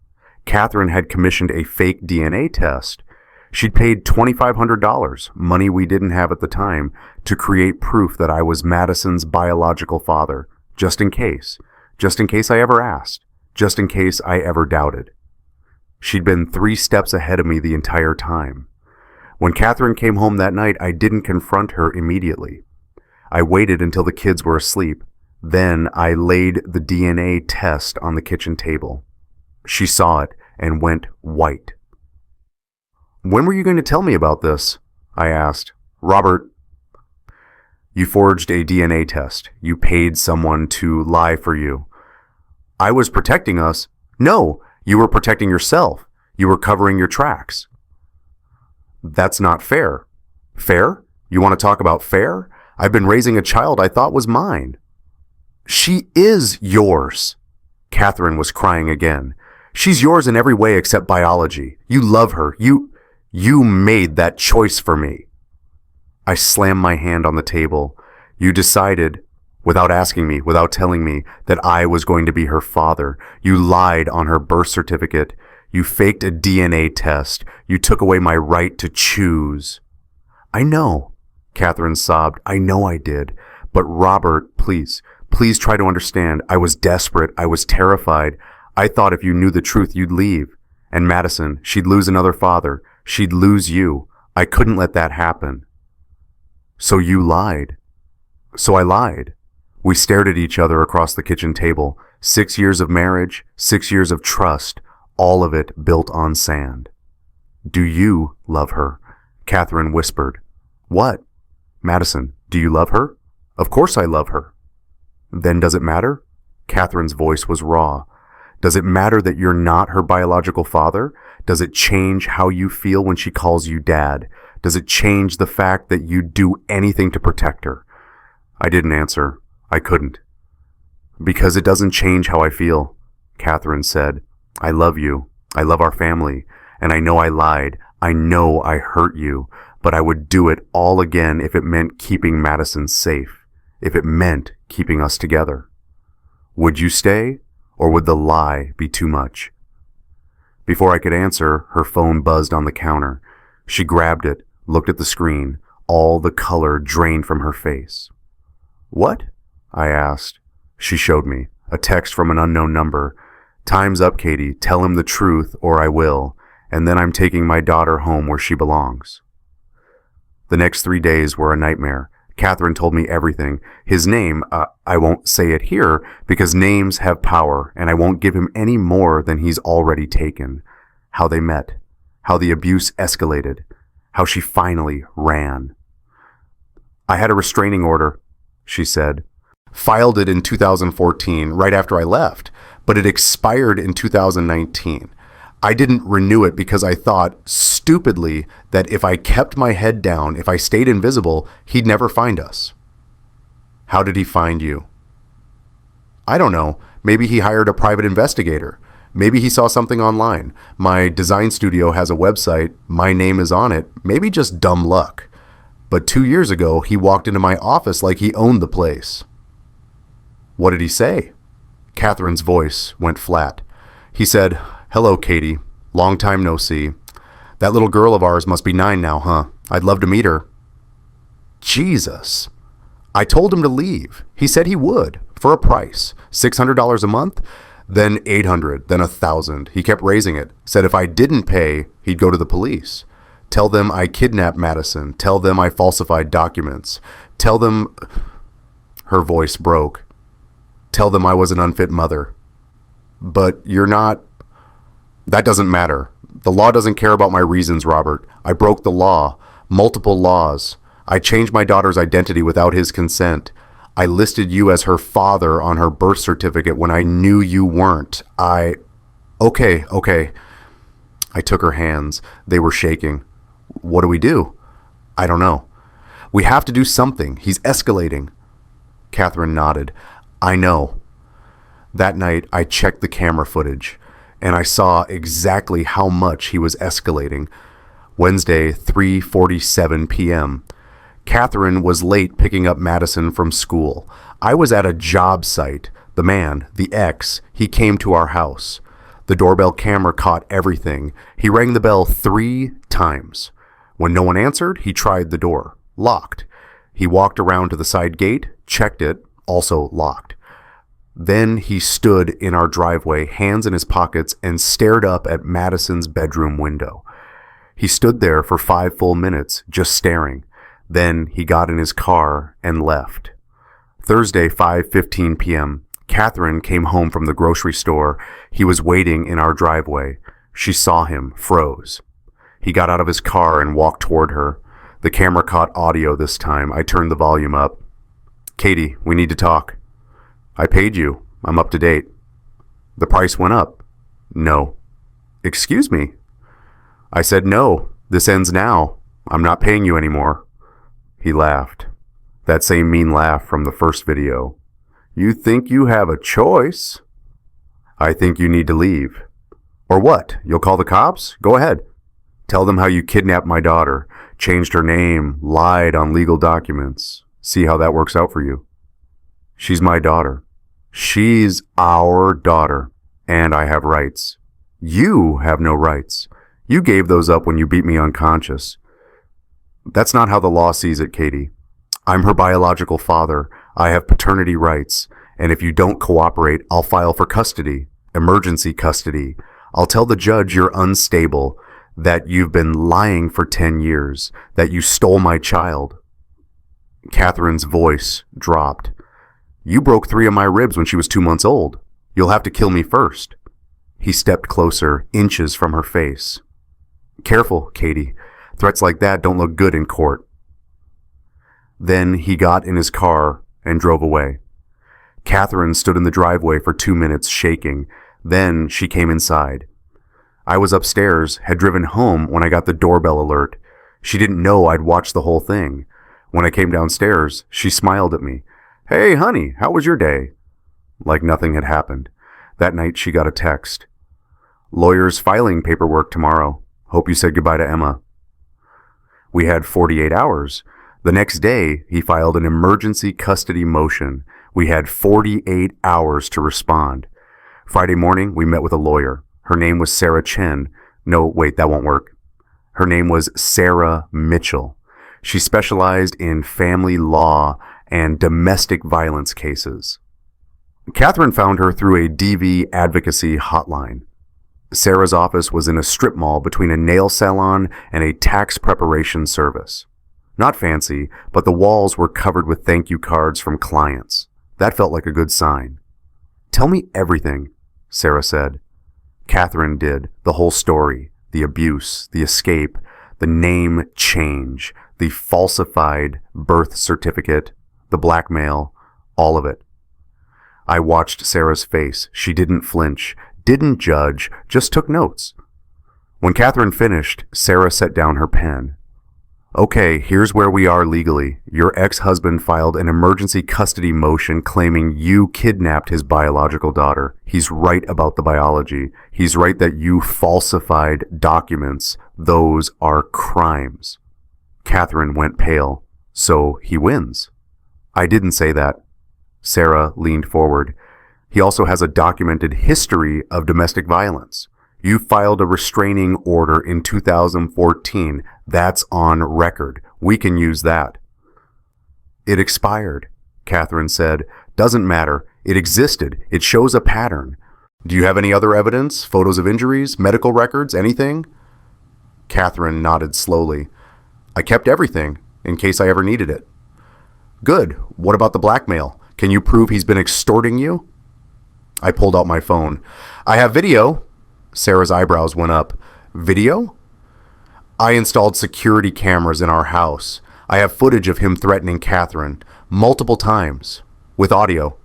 Catherine had commissioned a fake DNA test. She'd paid $2,500, money we didn't have at the time, to create proof that I was Madison's biological father, just in case I ever asked, just in case I ever doubted. She'd been 3 steps ahead of me the entire time. When Catherine came home that night, I didn't confront her immediately. I waited until the kids were asleep. Then I laid the DNA test on the kitchen table. She saw it and went white. "When were you going to tell me about this?" I asked. "Robert, you forged a DNA test. You paid someone to lie for you." "I was protecting us." "No, you were protecting yourself. You were covering your tracks." "That's not fair." "Fair? You want to talk about fair? I've been raising a child I thought was mine." "She is yours." Catherine was crying again. "She's yours in every way except biology. You love her. You made that choice for me." I slammed my hand on the table. "You decided, without asking me, without telling me, that I was going to be her father. You lied on her birth certificate. You faked a DNA test. You took away my right to choose." "I know," Catherine sobbed. "I know I did. But Robert, please try to understand. I was desperate. I was terrified. I thought if you knew the truth, you'd leave. And Madison, she'd lose another father. She'd lose you. I couldn't let that happen." "So you lied." "So I lied." We stared at each other across the kitchen table. 6 years of marriage, 6 years of trust, all of it built on sand. "Do you love her?" Catherine whispered. "What?" "Madison, do you love her?" "Of course I love her." "Then does it matter?" Catherine's voice was raw. "Does it matter that you're not her biological father? Does it change how you feel when she calls you dad? Does it change the fact that you'd do anything to protect her?" I didn't answer. I couldn't. "Because it doesn't change how I feel," Catherine said. "I love you. I love our family. And I know I lied. I know I hurt you. But I would do it all again if it meant keeping Madison safe. If it meant keeping us together. Would you stay? Or would the lie be too much?" Before I could answer, her phone buzzed on the counter. She grabbed it, looked at the screen. All the color drained from her face. "What?" I asked. She showed me. A text from an unknown number. "Time's up, Katie. Tell him the truth, or I will. And then I'm taking my daughter home where she belongs." The next 3 days were a nightmare. Catherine told me everything. His name, I won't say it here because names have power, and I won't give him any more than he's already taken. How they met. How the abuse escalated. How she finally ran. "I had a restraining order," she said. "Filed it in 2014, right after I left, but it expired in 2019. I didn't renew it because I thought, stupidly, that if I kept my head down, if I stayed invisible, he'd never find us." "How did he find you?" "I don't know. Maybe he hired a private investigator. Maybe he saw something online. My design studio has a website. My name is on it. Maybe just dumb luck. But 2 years ago, he walked into my office like he owned the place. What did he say? Catherine's voice went flat. He said, "Hello, Katie. Long time no see. That little girl of ours must be 9 now, huh? I'd love to meet her." Jesus. I told him to leave. He said he would, for a price. $600 a month, then $800, then $1,000. He kept raising it. Said if I didn't pay, he'd go to the police. Tell them I kidnapped Madison. Tell them I falsified documents. Tell them... Her voice broke. Tell them I was an unfit mother. But you're not... That doesn't matter. The law doesn't care about my reasons, Robert. I broke the law. Multiple laws. I changed my daughter's identity without his consent. I listed you as her father on her birth certificate when I knew you weren't. Okay. I took her hands. They were shaking. What do we do? I don't know. We have to do something. He's escalating. Catherine nodded. I know. That night, I checked the camera footage, and I saw exactly how much he was escalating. Wednesday, 3:47 p.m. Catherine was late picking up Madison from school. I was at a job site. The man, the ex, he came to our house. The doorbell camera caught everything. He rang the bell 3 times. When no one answered, he tried the door. Locked. He walked around to the side gate, checked it, also locked. Then he stood in our driveway, hands in his pockets, and stared up at Madison's bedroom window. He stood there for 5 full minutes, just staring. Then he got in his car and left. Thursday, 5:15 p.m. Catherine came home from the grocery store. He was waiting in our driveway. She saw him, froze. He got out of his car and walked toward her. The camera caught audio this time. I turned the volume up. "Katie, we need to talk." "I paid you. I'm up to date." "The price went up." "No." "Excuse me?" I said, "No, this ends now. I'm not paying you anymore." He laughed. That same mean laugh from the first video. "You think you have a choice?" "I think you need to leave." "Or what? You'll call the cops? Go ahead. Tell them how you kidnapped my daughter, changed her name, lied on legal documents. See how that works out for you." "She's my daughter." "She's our daughter, and I have rights." "You have no rights. You gave those up when you beat me unconscious." "That's not how the law sees it, Katie. I'm her biological father. I have paternity rights, and if you don't cooperate, I'll file for custody, emergency custody. I'll tell the judge you're unstable, that you've been lying for 10 years, that you stole my child." Catherine's voice dropped. "You broke 3 of my ribs when she was 2 months old. You'll have to kill me first." He stepped closer, inches from her face. "Careful, Katie. Threats like that don't look good in court." Then he got in his car and drove away. Catherine stood in the driveway for 2 minutes, shaking. Then she came inside. I was upstairs, had driven home when I got the doorbell alert. She didn't know I'd watched the whole thing. When I came downstairs, she smiled at me. "Hey, honey, how was your day?" Like nothing had happened. That night she got a text. "Lawyer's filing paperwork tomorrow. Hope you said goodbye to Emma." We had 48 hours. The next day, he filed an emergency custody motion. We had 48 hours to respond. Friday morning, we met with a lawyer. Her name was Sarah Chen. No, wait, that won't work. Her name was Sarah Mitchell. She specialized in family law and domestic violence cases. Catherine found her through a DV advocacy hotline. Sarah's office was in a strip mall between a nail salon and a tax preparation service. Not fancy, but the walls were covered with thank you cards from clients. That felt like a good sign. "Tell me everything," Sarah said. Catherine did, the whole story, the abuse, the escape, the name change, the falsified birth certificate, the blackmail, all of it. I watched Sarah's face. She didn't flinch, didn't judge, just took notes. When Catherine finished, Sarah set down her pen. "Okay, here's where we are legally. Your ex-husband filed an emergency custody motion claiming you kidnapped his biological daughter. He's right about the biology. He's right that you falsified documents. Those are crimes." Catherine went pale. So he wins. I didn't say that. Sarah leaned forward. He also has a documented history of domestic violence. You filed a restraining order in 2014. That's on record. We can use that. It expired, Catherine said. Doesn't matter. It existed. It shows a pattern. Do you have any other evidence? Photos of injuries? Medical records? Anything? Catherine nodded slowly. I kept everything, in case I ever needed it. Good. What about the blackmail? Can you prove he's been extorting you? I pulled out my phone. I have video. Sarah's eyebrows went up. Video? I installed security cameras in our house. I have footage of him threatening Catherine multiple times, with audio.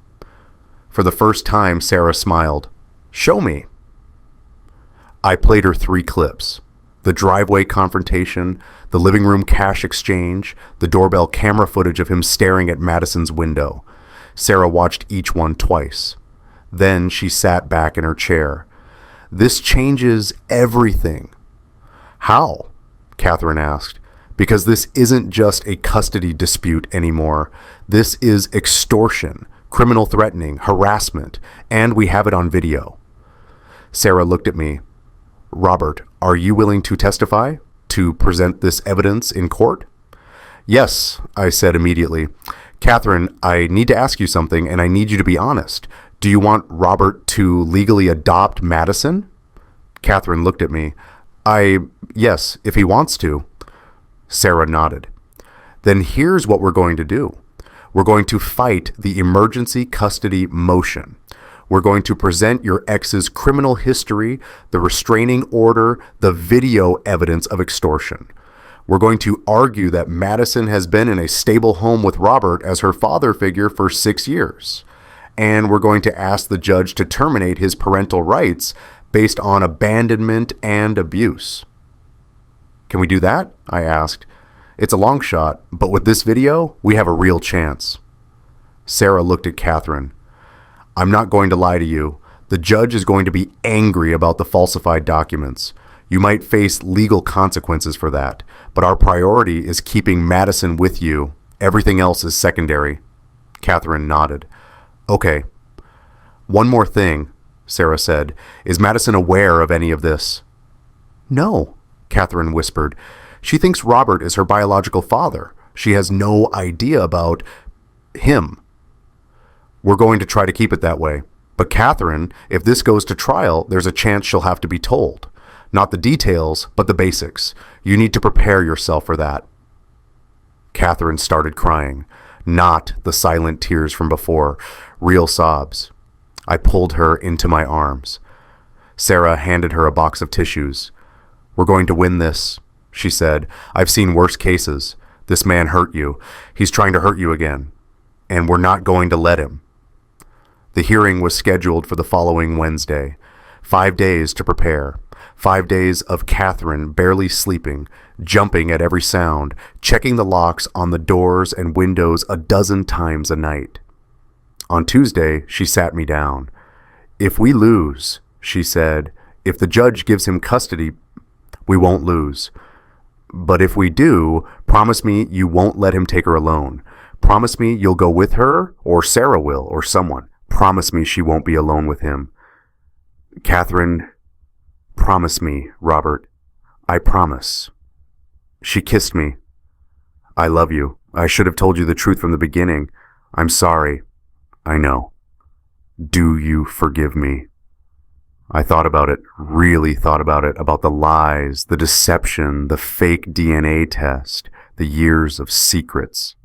For the first time, Sarah smiled. Show me. I played her 3 clips. The driveway confrontation, the living room cash exchange, the doorbell camera footage of him staring at Madison's window. Sarah watched each one twice. Then she sat back in her chair. This changes everything. How? Catherine asked. Because this isn't just a custody dispute anymore. This is extortion, criminal threatening, harassment, and we have it on video. Sarah looked at me. Robert, are you willing to testify? To present this evidence in court? Yes, I said immediately. Catherine, I need to ask you something, and I need you to be honest. Do you want Robert to legally adopt Madison? Catherine looked at me. Yes, if he wants to. Sarah nodded. Then here's what we're going to do. We're going to fight the emergency custody motion. We're going to present your ex's criminal history, the restraining order, the video evidence of extortion. We're going to argue that Madison has been in a stable home with Robert as her father figure for 6 years. And we're going to ask the judge to terminate his parental rights based on abandonment and abuse. Can we do that? I asked. It's a long shot, but with this video, we have a real chance. Sarah looked at Catherine. I'm not going to lie to you. The judge is going to be angry about the falsified documents. You might face legal consequences for that, but our priority is keeping Madison with you. Everything else is secondary. Catherine nodded. Okay. One more thing, Sarah said. Is Madison aware of any of this? No, Catherine whispered. She thinks Robert is her biological father. She has no idea about him. We're going to try to keep it that way. But Catherine, if this goes to trial, there's a chance she'll have to be told. Not the details, but the basics. You need to prepare yourself for that. Catherine started crying. Not the silent tears from before, real sobs. I pulled her into my arms. Sarah handed her a box of tissues. We're going to win this, she said. I've seen worse cases. This man hurt you. He's trying to hurt you again. And we're not going to let him. The hearing was scheduled for the following Wednesday. 5 days to prepare. 5 days of Catherine barely sleeping, jumping at every sound, checking the locks on the doors and windows a dozen times a night. On Tuesday, she sat me down. If we lose, she said, if the judge gives him custody, we won't lose. But if we do, promise me you won't let him take her alone. Promise me you'll go with her, or Sarah will, or someone. Promise me she won't be alone with him. Catherine, promise me, Robert. I promise. She kissed me. I love you. I should have told you the truth from the beginning. I'm sorry. I know. Do you forgive me? I thought about it, really thought about it, about the lies, the deception, the fake DNA test, the years of secrets.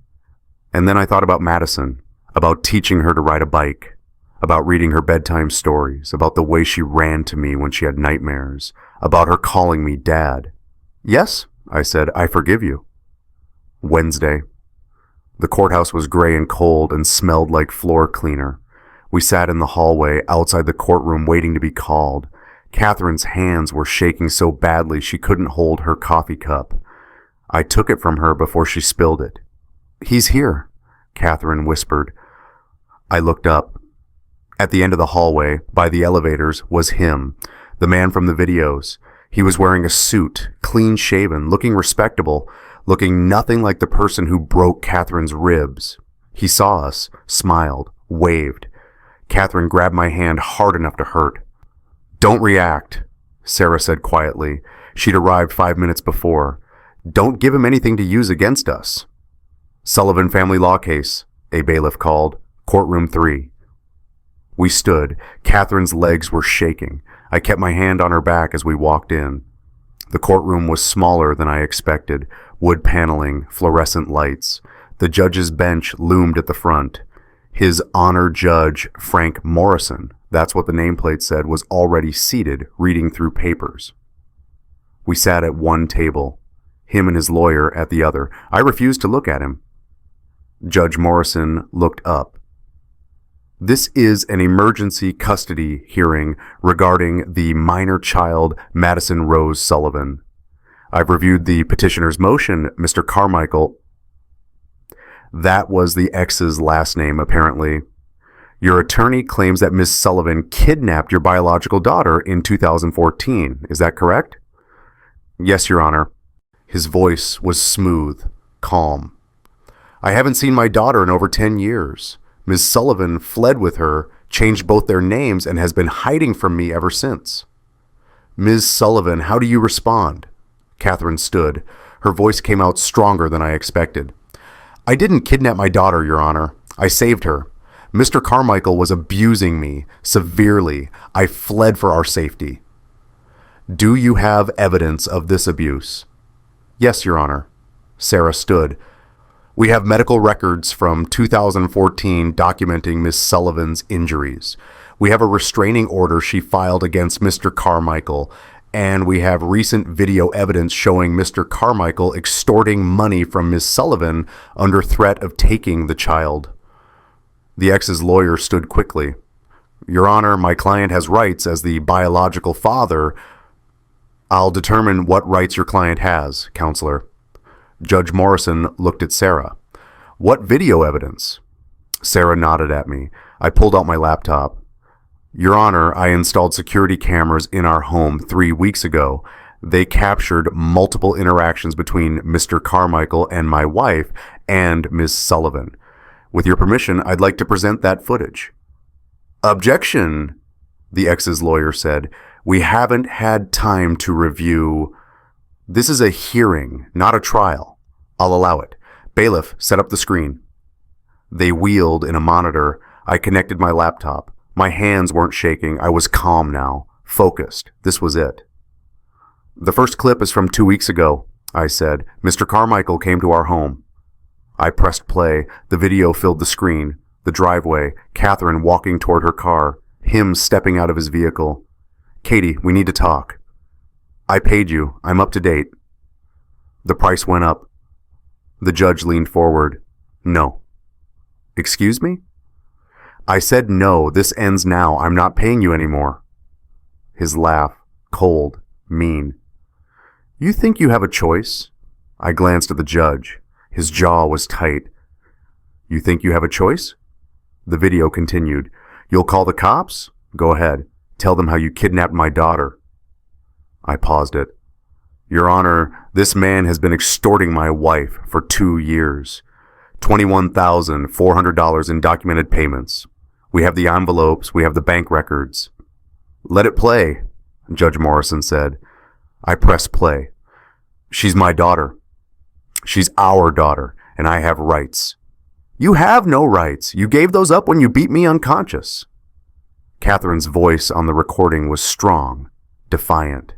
And then I thought about Madison, about teaching her to ride a bike, about reading her bedtime stories, about the way she ran to me when she had nightmares, about her calling me Dad. Yes, I said, I forgive you. Wednesday. The courthouse was gray and cold and smelled like floor cleaner. We sat in the hallway outside the courtroom waiting to be called. Catherine's hands were shaking so badly she couldn't hold her coffee cup. I took it from her before she spilled it. He's here, Catherine whispered. I looked up. At the end of the hallway, by the elevators, was him, the man from the videos. He was wearing a suit, clean-shaven, looking respectable, looking nothing like the person who broke Catherine's ribs. He saw us, smiled, waved. Catherine grabbed my hand hard enough to hurt. "Don't react," Sarah said quietly. She'd arrived 5 minutes before. "Don't give him anything to use against us." "Sullivan family law case," a bailiff called. "Courtroom 3. We stood. Catherine's legs were shaking. I kept my hand on her back as we walked in. The courtroom was smaller than I expected. Wood paneling, fluorescent lights. The judge's bench loomed at the front. His Honor Judge, Frank Morrison, that's what the nameplate said, was already seated, reading through papers. We sat at one table, him and his lawyer at the other. I refused to look at him. Judge Morrison looked up. "This is an emergency custody hearing regarding the minor child Madison Rose Sullivan. I've reviewed the petitioner's motion, Mr. Carmichael." That was the ex's last name, apparently. "Your attorney claims that Ms. Sullivan kidnapped your biological daughter in 2014. Is that correct?" "Yes, Your Honor." His voice was smooth, calm. "I haven't seen my daughter in over 10 years. Ms. Sullivan fled with her, changed both their names, and has been hiding from me ever since." "Ms. Sullivan, how do you respond?" Catherine stood. Her voice came out stronger than I expected. "I didn't kidnap my daughter, Your Honor. I saved her. Mr. Carmichael was abusing me severely. I fled for our safety." "Do you have evidence of this abuse?" "Yes, Your Honor." Sarah stood. "We have medical records from 2014 documenting Miss Sullivan's injuries. We have a restraining order she filed against Mr. Carmichael, and we have recent video evidence showing Mr. Carmichael extorting money from Miss Sullivan under threat of taking the child." The ex's lawyer stood quickly. "Your Honor, my client has rights as the biological father." "I'll determine what rights your client has, Counselor." Judge Morrison looked at Sarah. "What video evidence?" Sarah nodded at me. I pulled out my laptop. "Your Honor, I installed security cameras in our home 3 weeks ago. They captured multiple interactions between Mr. Carmichael and my wife and Ms. Sullivan. With your permission, I'd like to present that footage." "Objection," the ex's lawyer said. "We haven't had time to review." "This is a hearing, not a trial. I'll allow it. Bailiff, set up the screen." They wheeled in a monitor. I connected my laptop. My hands weren't shaking. I was calm now, focused. This was it. "The first clip is from 2 weeks ago," I said. "Mr. Carmichael came to our home." I pressed play. The video filled the screen. The driveway, Catherine walking toward her car, him stepping out of his vehicle. "Katie, we need to talk." "I paid you. I'm up to date." The price went up. The judge leaned forward. "No." "Excuse me?" "I said no. This ends now. I'm not paying you anymore." His laugh, cold, mean. "You think you have a choice?" I glanced at the judge. His jaw was tight. "You think you have a choice?" The video continued. "You'll call the cops? Go ahead. Tell them how you kidnapped my daughter." I paused it. "Your Honor, this man has been extorting my wife for 2 years. $21,400 in documented payments. We have the envelopes. We have the bank records." "Let it play," Judge Morrison said. I pressed play. "She's my daughter. She's our daughter, and I have rights." "You have no rights. You gave those up when you beat me unconscious." Catherine's voice on the recording was strong, defiant.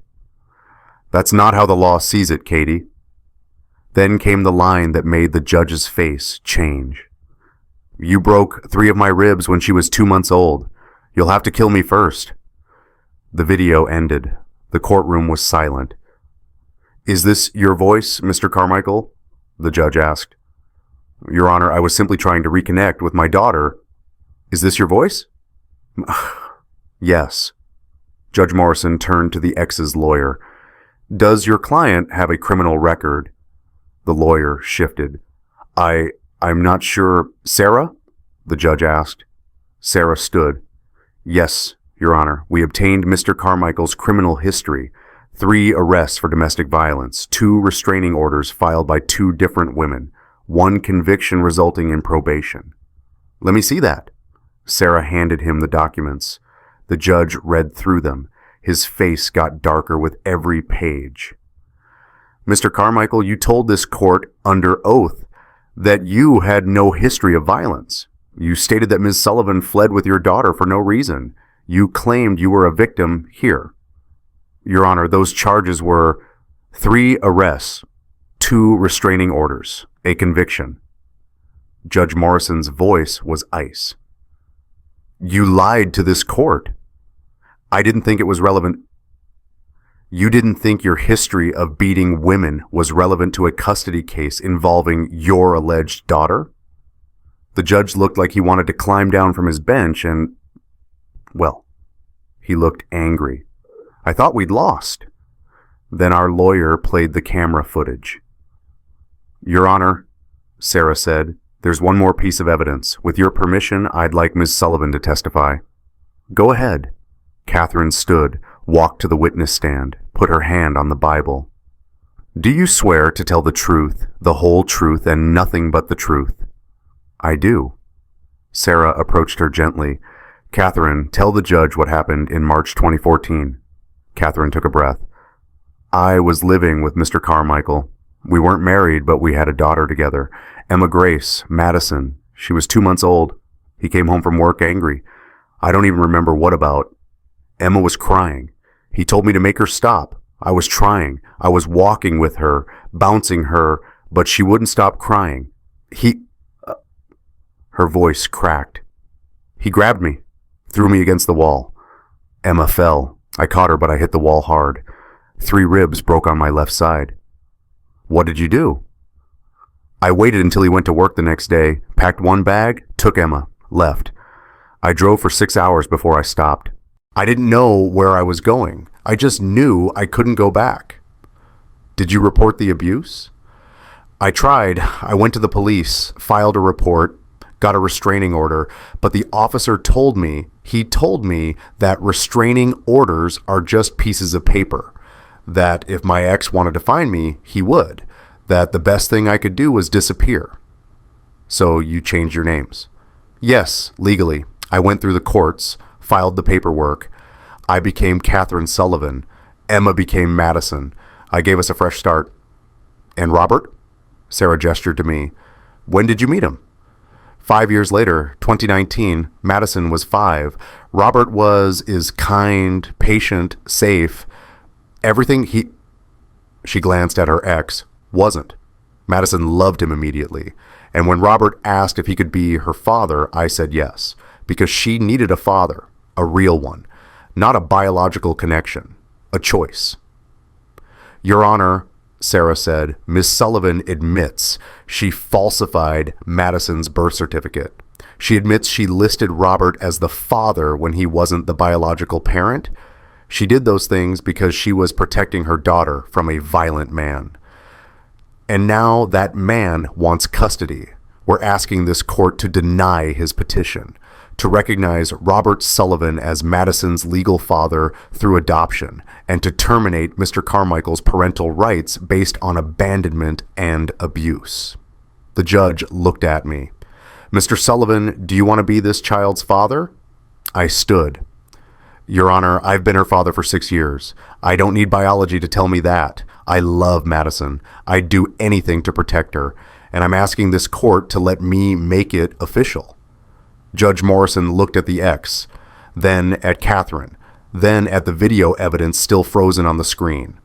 "That's not how the law sees it, Katie." Then came the line that made the judge's face change. "You broke 3 of my ribs when she was 2 months old. You'll have to kill me first." The video ended. The courtroom was silent. "Is this your voice, Mr. Carmichael?" the judge asked. "Your Honor, I was simply trying to reconnect with my daughter." "Is this your voice?" "Yes." Judge Morrison turned to the ex's lawyer. "Does your client have a criminal record?" The lawyer shifted. I'm not sure." "Sarah?" the judge asked. Sarah stood. "Yes, Your Honor. We obtained Mr. Carmichael's criminal history. 3 arrests for domestic violence, 2 restraining orders filed by 2 different women, 1 conviction resulting in probation. Let me see that. Sarah handed him the documents. The judge read through them. His face got darker with every page. Mr. Carmichael, you told this court under oath that you had no history of violence. You stated that Ms. Sullivan fled with your daughter for no reason. You claimed you were a victim here. Your Honor, those charges were 3 arrests, 2 restraining orders, a conviction. Judge Morrison's voice was ice. You lied to this court. I didn't think it was relevant. You didn't think your history of beating women was relevant to a custody case involving your alleged daughter? The judge looked like he wanted to climb down from his bench and, well, he looked angry. I thought we'd lost. Then our lawyer played the camera footage. Your Honor, Sarah said, there's one more piece of evidence. With your permission, I'd like Ms. Sullivan to testify. Go ahead. Catherine stood, walked to the witness stand, put her hand on the Bible. Do you swear to tell the truth, the whole truth, and nothing but the truth? I do. Sarah approached her gently. Catherine, tell the judge what happened in March 2014. Catherine took a breath. I was living with Mr. Carmichael. We weren't married, but we had a daughter together. Emma Grace, Madison. She was 2 months old. He came home from work angry. I don't even remember what about. Emma was crying. He told me to make her stop. I was trying. I was walking with her, bouncing her, but she wouldn't stop crying. Her voice cracked. He grabbed me, threw me against the wall. Emma fell. I caught her, but I hit the wall hard. 3 ribs broke on my left side. What did you do? I waited until he went to work the next day, packed 1 bag, took Emma, left. I drove for 6 hours before I stopped. I didn't know where I was going. I just knew I couldn't go back. Did you report the abuse? I tried. I went to the police, filed a report, got a restraining order, but the officer told me that restraining orders are just pieces of paper, that if my ex wanted to find me, he would, that the best thing I could do was disappear. So you changed your names? Yes, legally. I went through the courts, filed the paperwork. I became Catherine Sullivan. Emma became Madison. I gave us a fresh start. And Robert? Sarah gestured to me. When did you meet him? 5 years later, 2019, Madison was 5. Robert is kind, patient, safe. Everything she glanced at her ex, wasn't. Madison loved him immediately. And when Robert asked if he could be her father, I said yes, because she needed a father, a real one, not a biological connection, a choice. Your Honor, Sarah said, Miss Sullivan admits she falsified Madison's birth certificate. She admits she listed Robert as the father when he wasn't the biological parent. She did those things because she was protecting her daughter from a violent man. And now that man wants custody. We're asking this court to deny his petition, to recognize Robert Sullivan as Madison's legal father through adoption, and to terminate Mr. Carmichael's parental rights based on abandonment and abuse. The judge looked at me. Mr. Sullivan, do you want to be this child's father? I stood. Your Honor, I've been her father for 6 years. I don't need biology to tell me that. I love Madison. I'd do anything to protect her, and I'm asking this court to let me make it official. Judge Morrison looked at the ex, then at Catherine, then at the video evidence still frozen on the screen.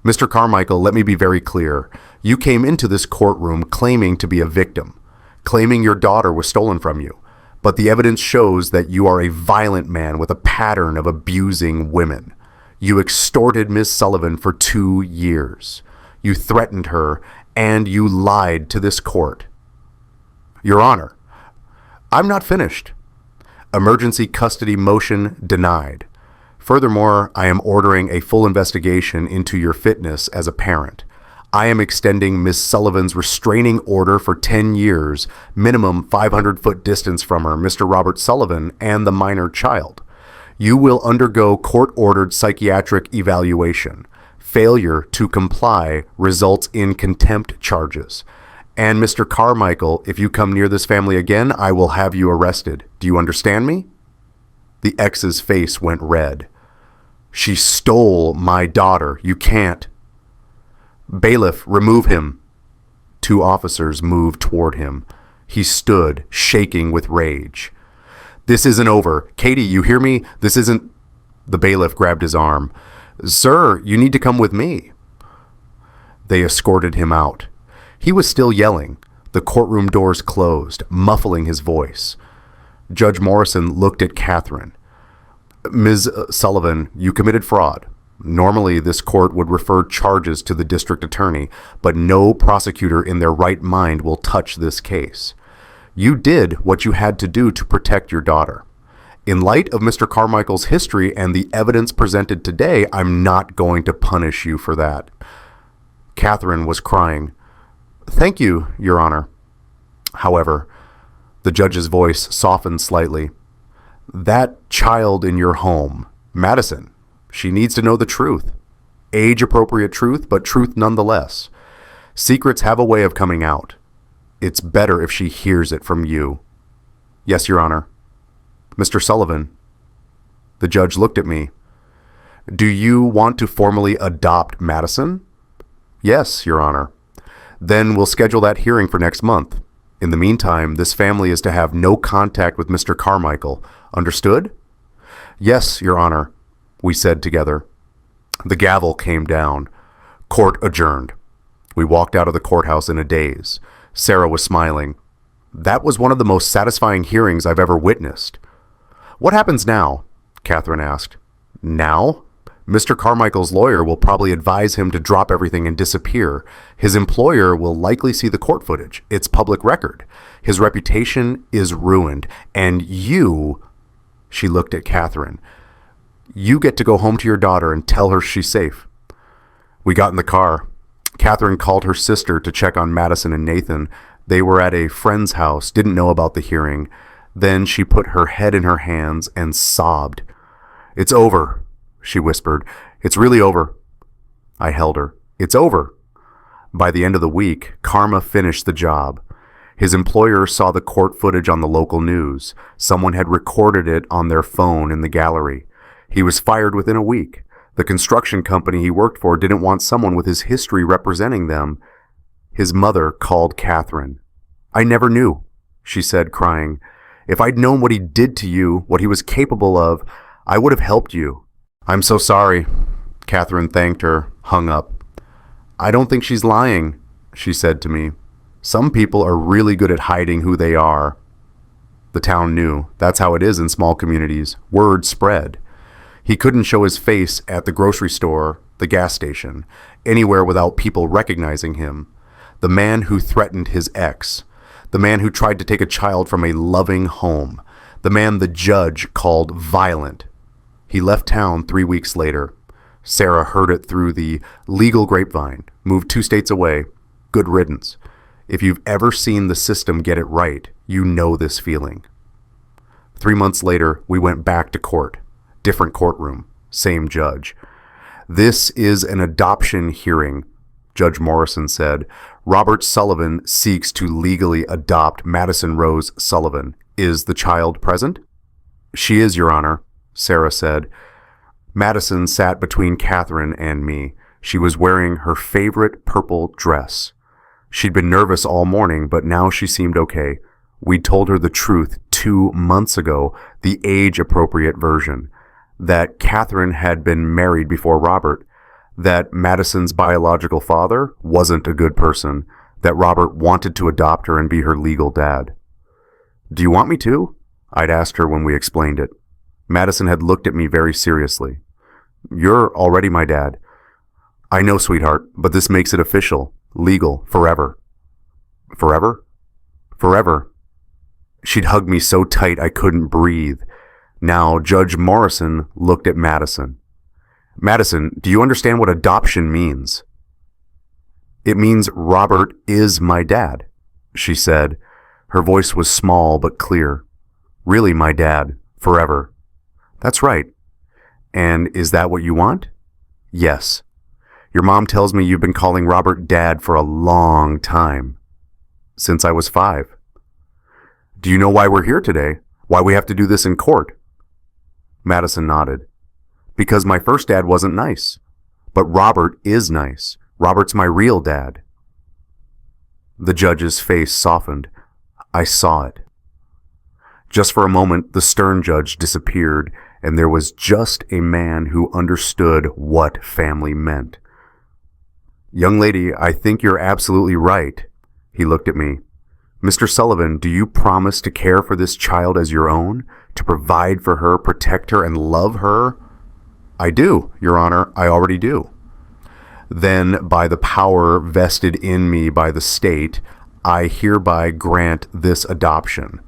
Mr. Carmichael, let me be very clear. You came into this courtroom claiming to be a victim, claiming your daughter was stolen from you, but the evidence shows that you are a violent man with a pattern of abusing women. You extorted Ms. Sullivan for 2 years. You threatened her, and you lied to this court. Your Honor, I'm not finished. Emergency custody motion denied. Furthermore, I am ordering a full investigation into your fitness as a parent. I am extending Ms. Sullivan's restraining order for 10 years, minimum 500-foot distance from her, Mr. Robert Sullivan, and the minor child. You will undergo court-ordered psychiatric evaluation. Failure to comply results in contempt charges. And Mr. Carmichael, if you come near this family again, I will have you arrested. Do you understand me?" The ex's face went red. "She stole my daughter. You can't." "Bailiff, remove him." 2 officers moved toward him. He stood, shaking with rage. "This isn't over. Katie, you hear me? This isn't..." The bailiff grabbed his arm. "Sir, you need to come with me." They escorted him out. He was still yelling. The courtroom doors closed, muffling his voice. Judge Morrison looked at Catherine. "Ms. Sullivan, you committed fraud. Normally, this court would refer charges to the district attorney, but no prosecutor in their right mind will touch this case. You did what you had to do to protect your daughter. In light of Mr. Carmichael's history and the evidence presented today, I'm not going to punish you for that." Catherine was crying. "Thank you, Your Honor." However, the judge's voice softened slightly. "That child in your home, Madison, she needs to know the truth. Age-appropriate truth, but truth nonetheless. Secrets have a way of coming out. It's better if she hears it from you." "Yes, Your Honor." "Mr. Sullivan." The judge looked at me. "Do you want to formally adopt Madison?" "Yes, Your Honor." "Then we'll schedule that hearing for next month. In the meantime, this family is to have no contact with Mr. Carmichael. Understood?" "Yes, Your Honor," we said together. The gavel came down. Court adjourned. We walked out of the courthouse in a daze. Sarah was smiling. "That was one of the most satisfying hearings I've ever witnessed." "What happens now?" Catherine asked. "Now? Mr. Carmichael's lawyer will probably advise him to drop everything and disappear. His employer will likely see the court footage. It's public record. His reputation is ruined. And you..." She looked at Catherine. "You get to go home to your daughter and tell her she's safe." We got in the car. Catherine called her sister to check on Madison and Nathan. They were at a friend's house, didn't know about the hearing. Then she put her head in her hands and sobbed. "It's over," she whispered. "It's really over." I held her. "It's over." By the end of the week, Karma finished the job. His employer saw the court footage on the local news. Someone had recorded it on their phone in the gallery. He was fired within a week. The construction company he worked for didn't want someone with his history representing them. His mother called Catherine. "I never knew," she said, crying. "If I'd known what he did to you, what he was capable of, I would have helped you." "I'm so sorry." Catherine thanked her, hung up. "I don't think she's lying," she said to me. "Some people are really good at hiding who they are." The town knew. That's how it is in small communities. Word spread. He couldn't show his face at the grocery store, the gas station, anywhere without people recognizing him. The man who threatened his ex. The man who tried to take a child from a loving home. The man the judge called violent. He left town 3 weeks later. Sarah heard it through the legal grapevine, moved 2 states away. Good riddance. If you've ever seen the system get it right, you know this feeling. 3 months later, we went back to court. Different courtroom, same judge. "This is an adoption hearing," Judge Morrison said. "Robert Sullivan seeks to legally adopt Madison Rose Sullivan. Is the child present?" "She is, Your Honor," Sarah said. Madison sat between Catherine and me. She was wearing her favorite purple dress. She'd been nervous all morning, but now she seemed okay. We'd told her the truth 2 months ago, the age-appropriate version. That Catherine had been married before Robert. That Madison's biological father wasn't a good person. That Robert wanted to adopt her and be her legal dad. "Do you want me to?" I'd asked her when we explained it. Madison had looked at me very seriously. "You're already my dad." "I know, sweetheart, but this makes it official, legal, forever." "Forever?" "Forever." She'd hugged me so tight I couldn't breathe. Now Judge Morrison looked at Madison. "Madison, do you understand what adoption means?" "It means Robert is my dad," she said. Her voice was small but clear. "Really my dad, forever. That's right. And is that what you want? Yes. Your mom tells me you've been calling Robert Dad for a long time. Since I was 5. Do you know why we're here today? Why we have to do this in court? Madison nodded. Because my first dad wasn't nice. But Robert is nice. Robert's my real dad. The judge's face softened. I saw it. Just for a moment, the stern judge disappeared, and there was just a man who understood what family meant. Young lady, I think you're absolutely right. He looked at me. Mr. Sullivan, do you promise to care for this child as your own? To provide for her, protect her, and love her? I do, Your Honor, I already do. Then, by the power vested in me by the state, I hereby grant this adoption.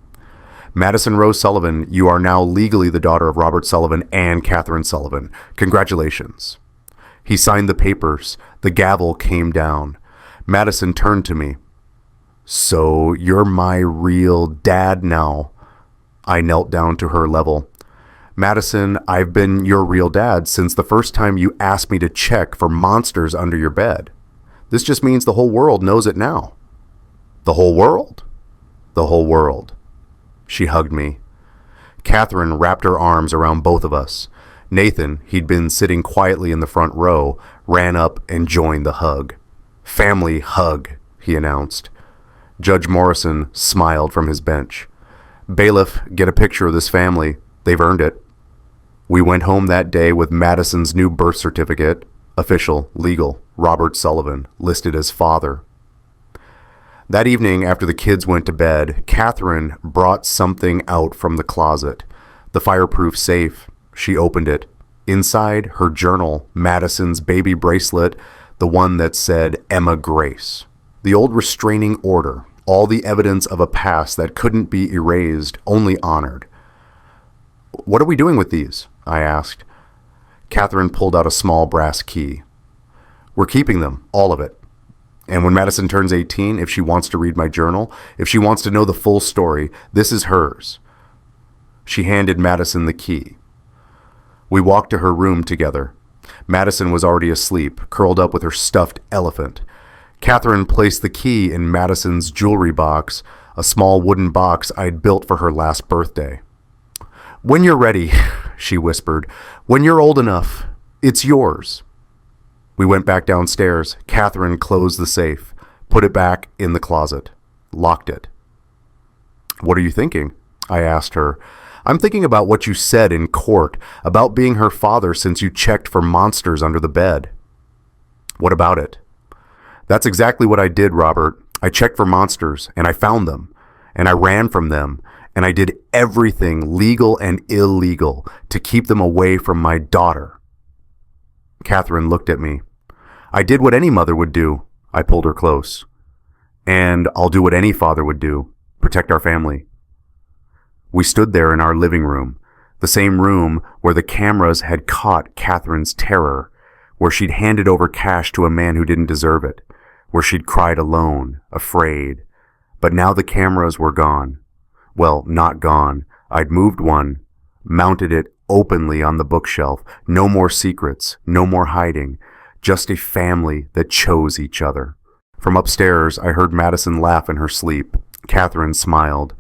Madison Rose Sullivan, you are now legally the daughter of Robert Sullivan and Catherine Sullivan. Congratulations. He signed the papers. The gavel came down. Madison turned to me. So you're my real dad now. I knelt down to her level. Madison, I've been your real dad since the first time you asked me to check for monsters under your bed. This just means the whole world knows it now. The whole world? The whole world. She hugged me. Catherine wrapped her arms around both of us. Nathan, he'd been sitting quietly in the front row, ran up and joined the hug. Family hug, he announced. Judge Morrison smiled from his bench. Bailiff, get a picture of this family. They've earned it. We went home that day with Madison's new birth certificate, official, legal, Robert Sullivan, listed as father. That evening, after the kids went to bed, Catherine brought something out from the closet. The fireproof safe. She opened it. Inside, her journal, Madison's baby bracelet, the one that said Emma Grace. The old restraining order, all the evidence of a past that couldn't be erased, only honored. What are we doing with these? I asked. Catherine pulled out a small brass key. We're keeping them, all of it. And when Madison turns 18, if she wants to read my journal, if she wants to know the full story, this is hers. She handed Madison the key. We walked to her room together. Madison was already asleep, curled up with her stuffed elephant. Catherine placed the key in Madison's jewelry box, a small wooden box I'd built for her last birthday. When you're ready, she whispered, when you're old enough, it's yours. We went back downstairs. Catherine closed the safe, put it back in the closet, locked it. What are you thinking? I asked her. I'm thinking about what you said in court, about being her father since you checked for monsters under the bed. What about it? That's exactly what I did, Robert. I checked for monsters, and I found them, and I ran from them, and I did everything legal and illegal to keep them away from my daughter. Catherine looked at me. I did what any mother would do. I pulled her close. And I'll do what any father would do, protect our family. We stood there in our living room, the same room where the cameras had caught Catherine's terror, where she'd handed over cash to a man who didn't deserve it, where she'd cried alone, afraid. But now the cameras were gone. Well, not gone. I'd moved one, mounted it openly on the bookshelf. No more secrets, no more hiding, just a family that chose each other. From upstairs, I heard Madison laugh in her sleep. Catherine smiled.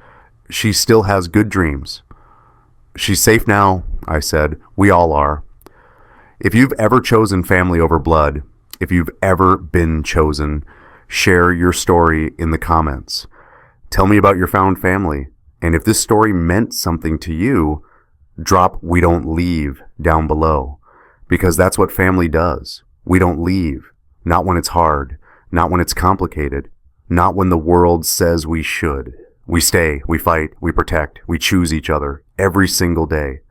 She still has good dreams. She's safe now, I said. We all are. If you've ever chosen family over blood, if you've ever been chosen, share your story in the comments. Tell me about your found family. And if this story meant something to you, drop "We don't leave" down below, because that's what family does. We don't leave. Not when it's hard. Not when it's complicated. Not when the world says we should. We stay, we fight, we protect, we choose each other every single day.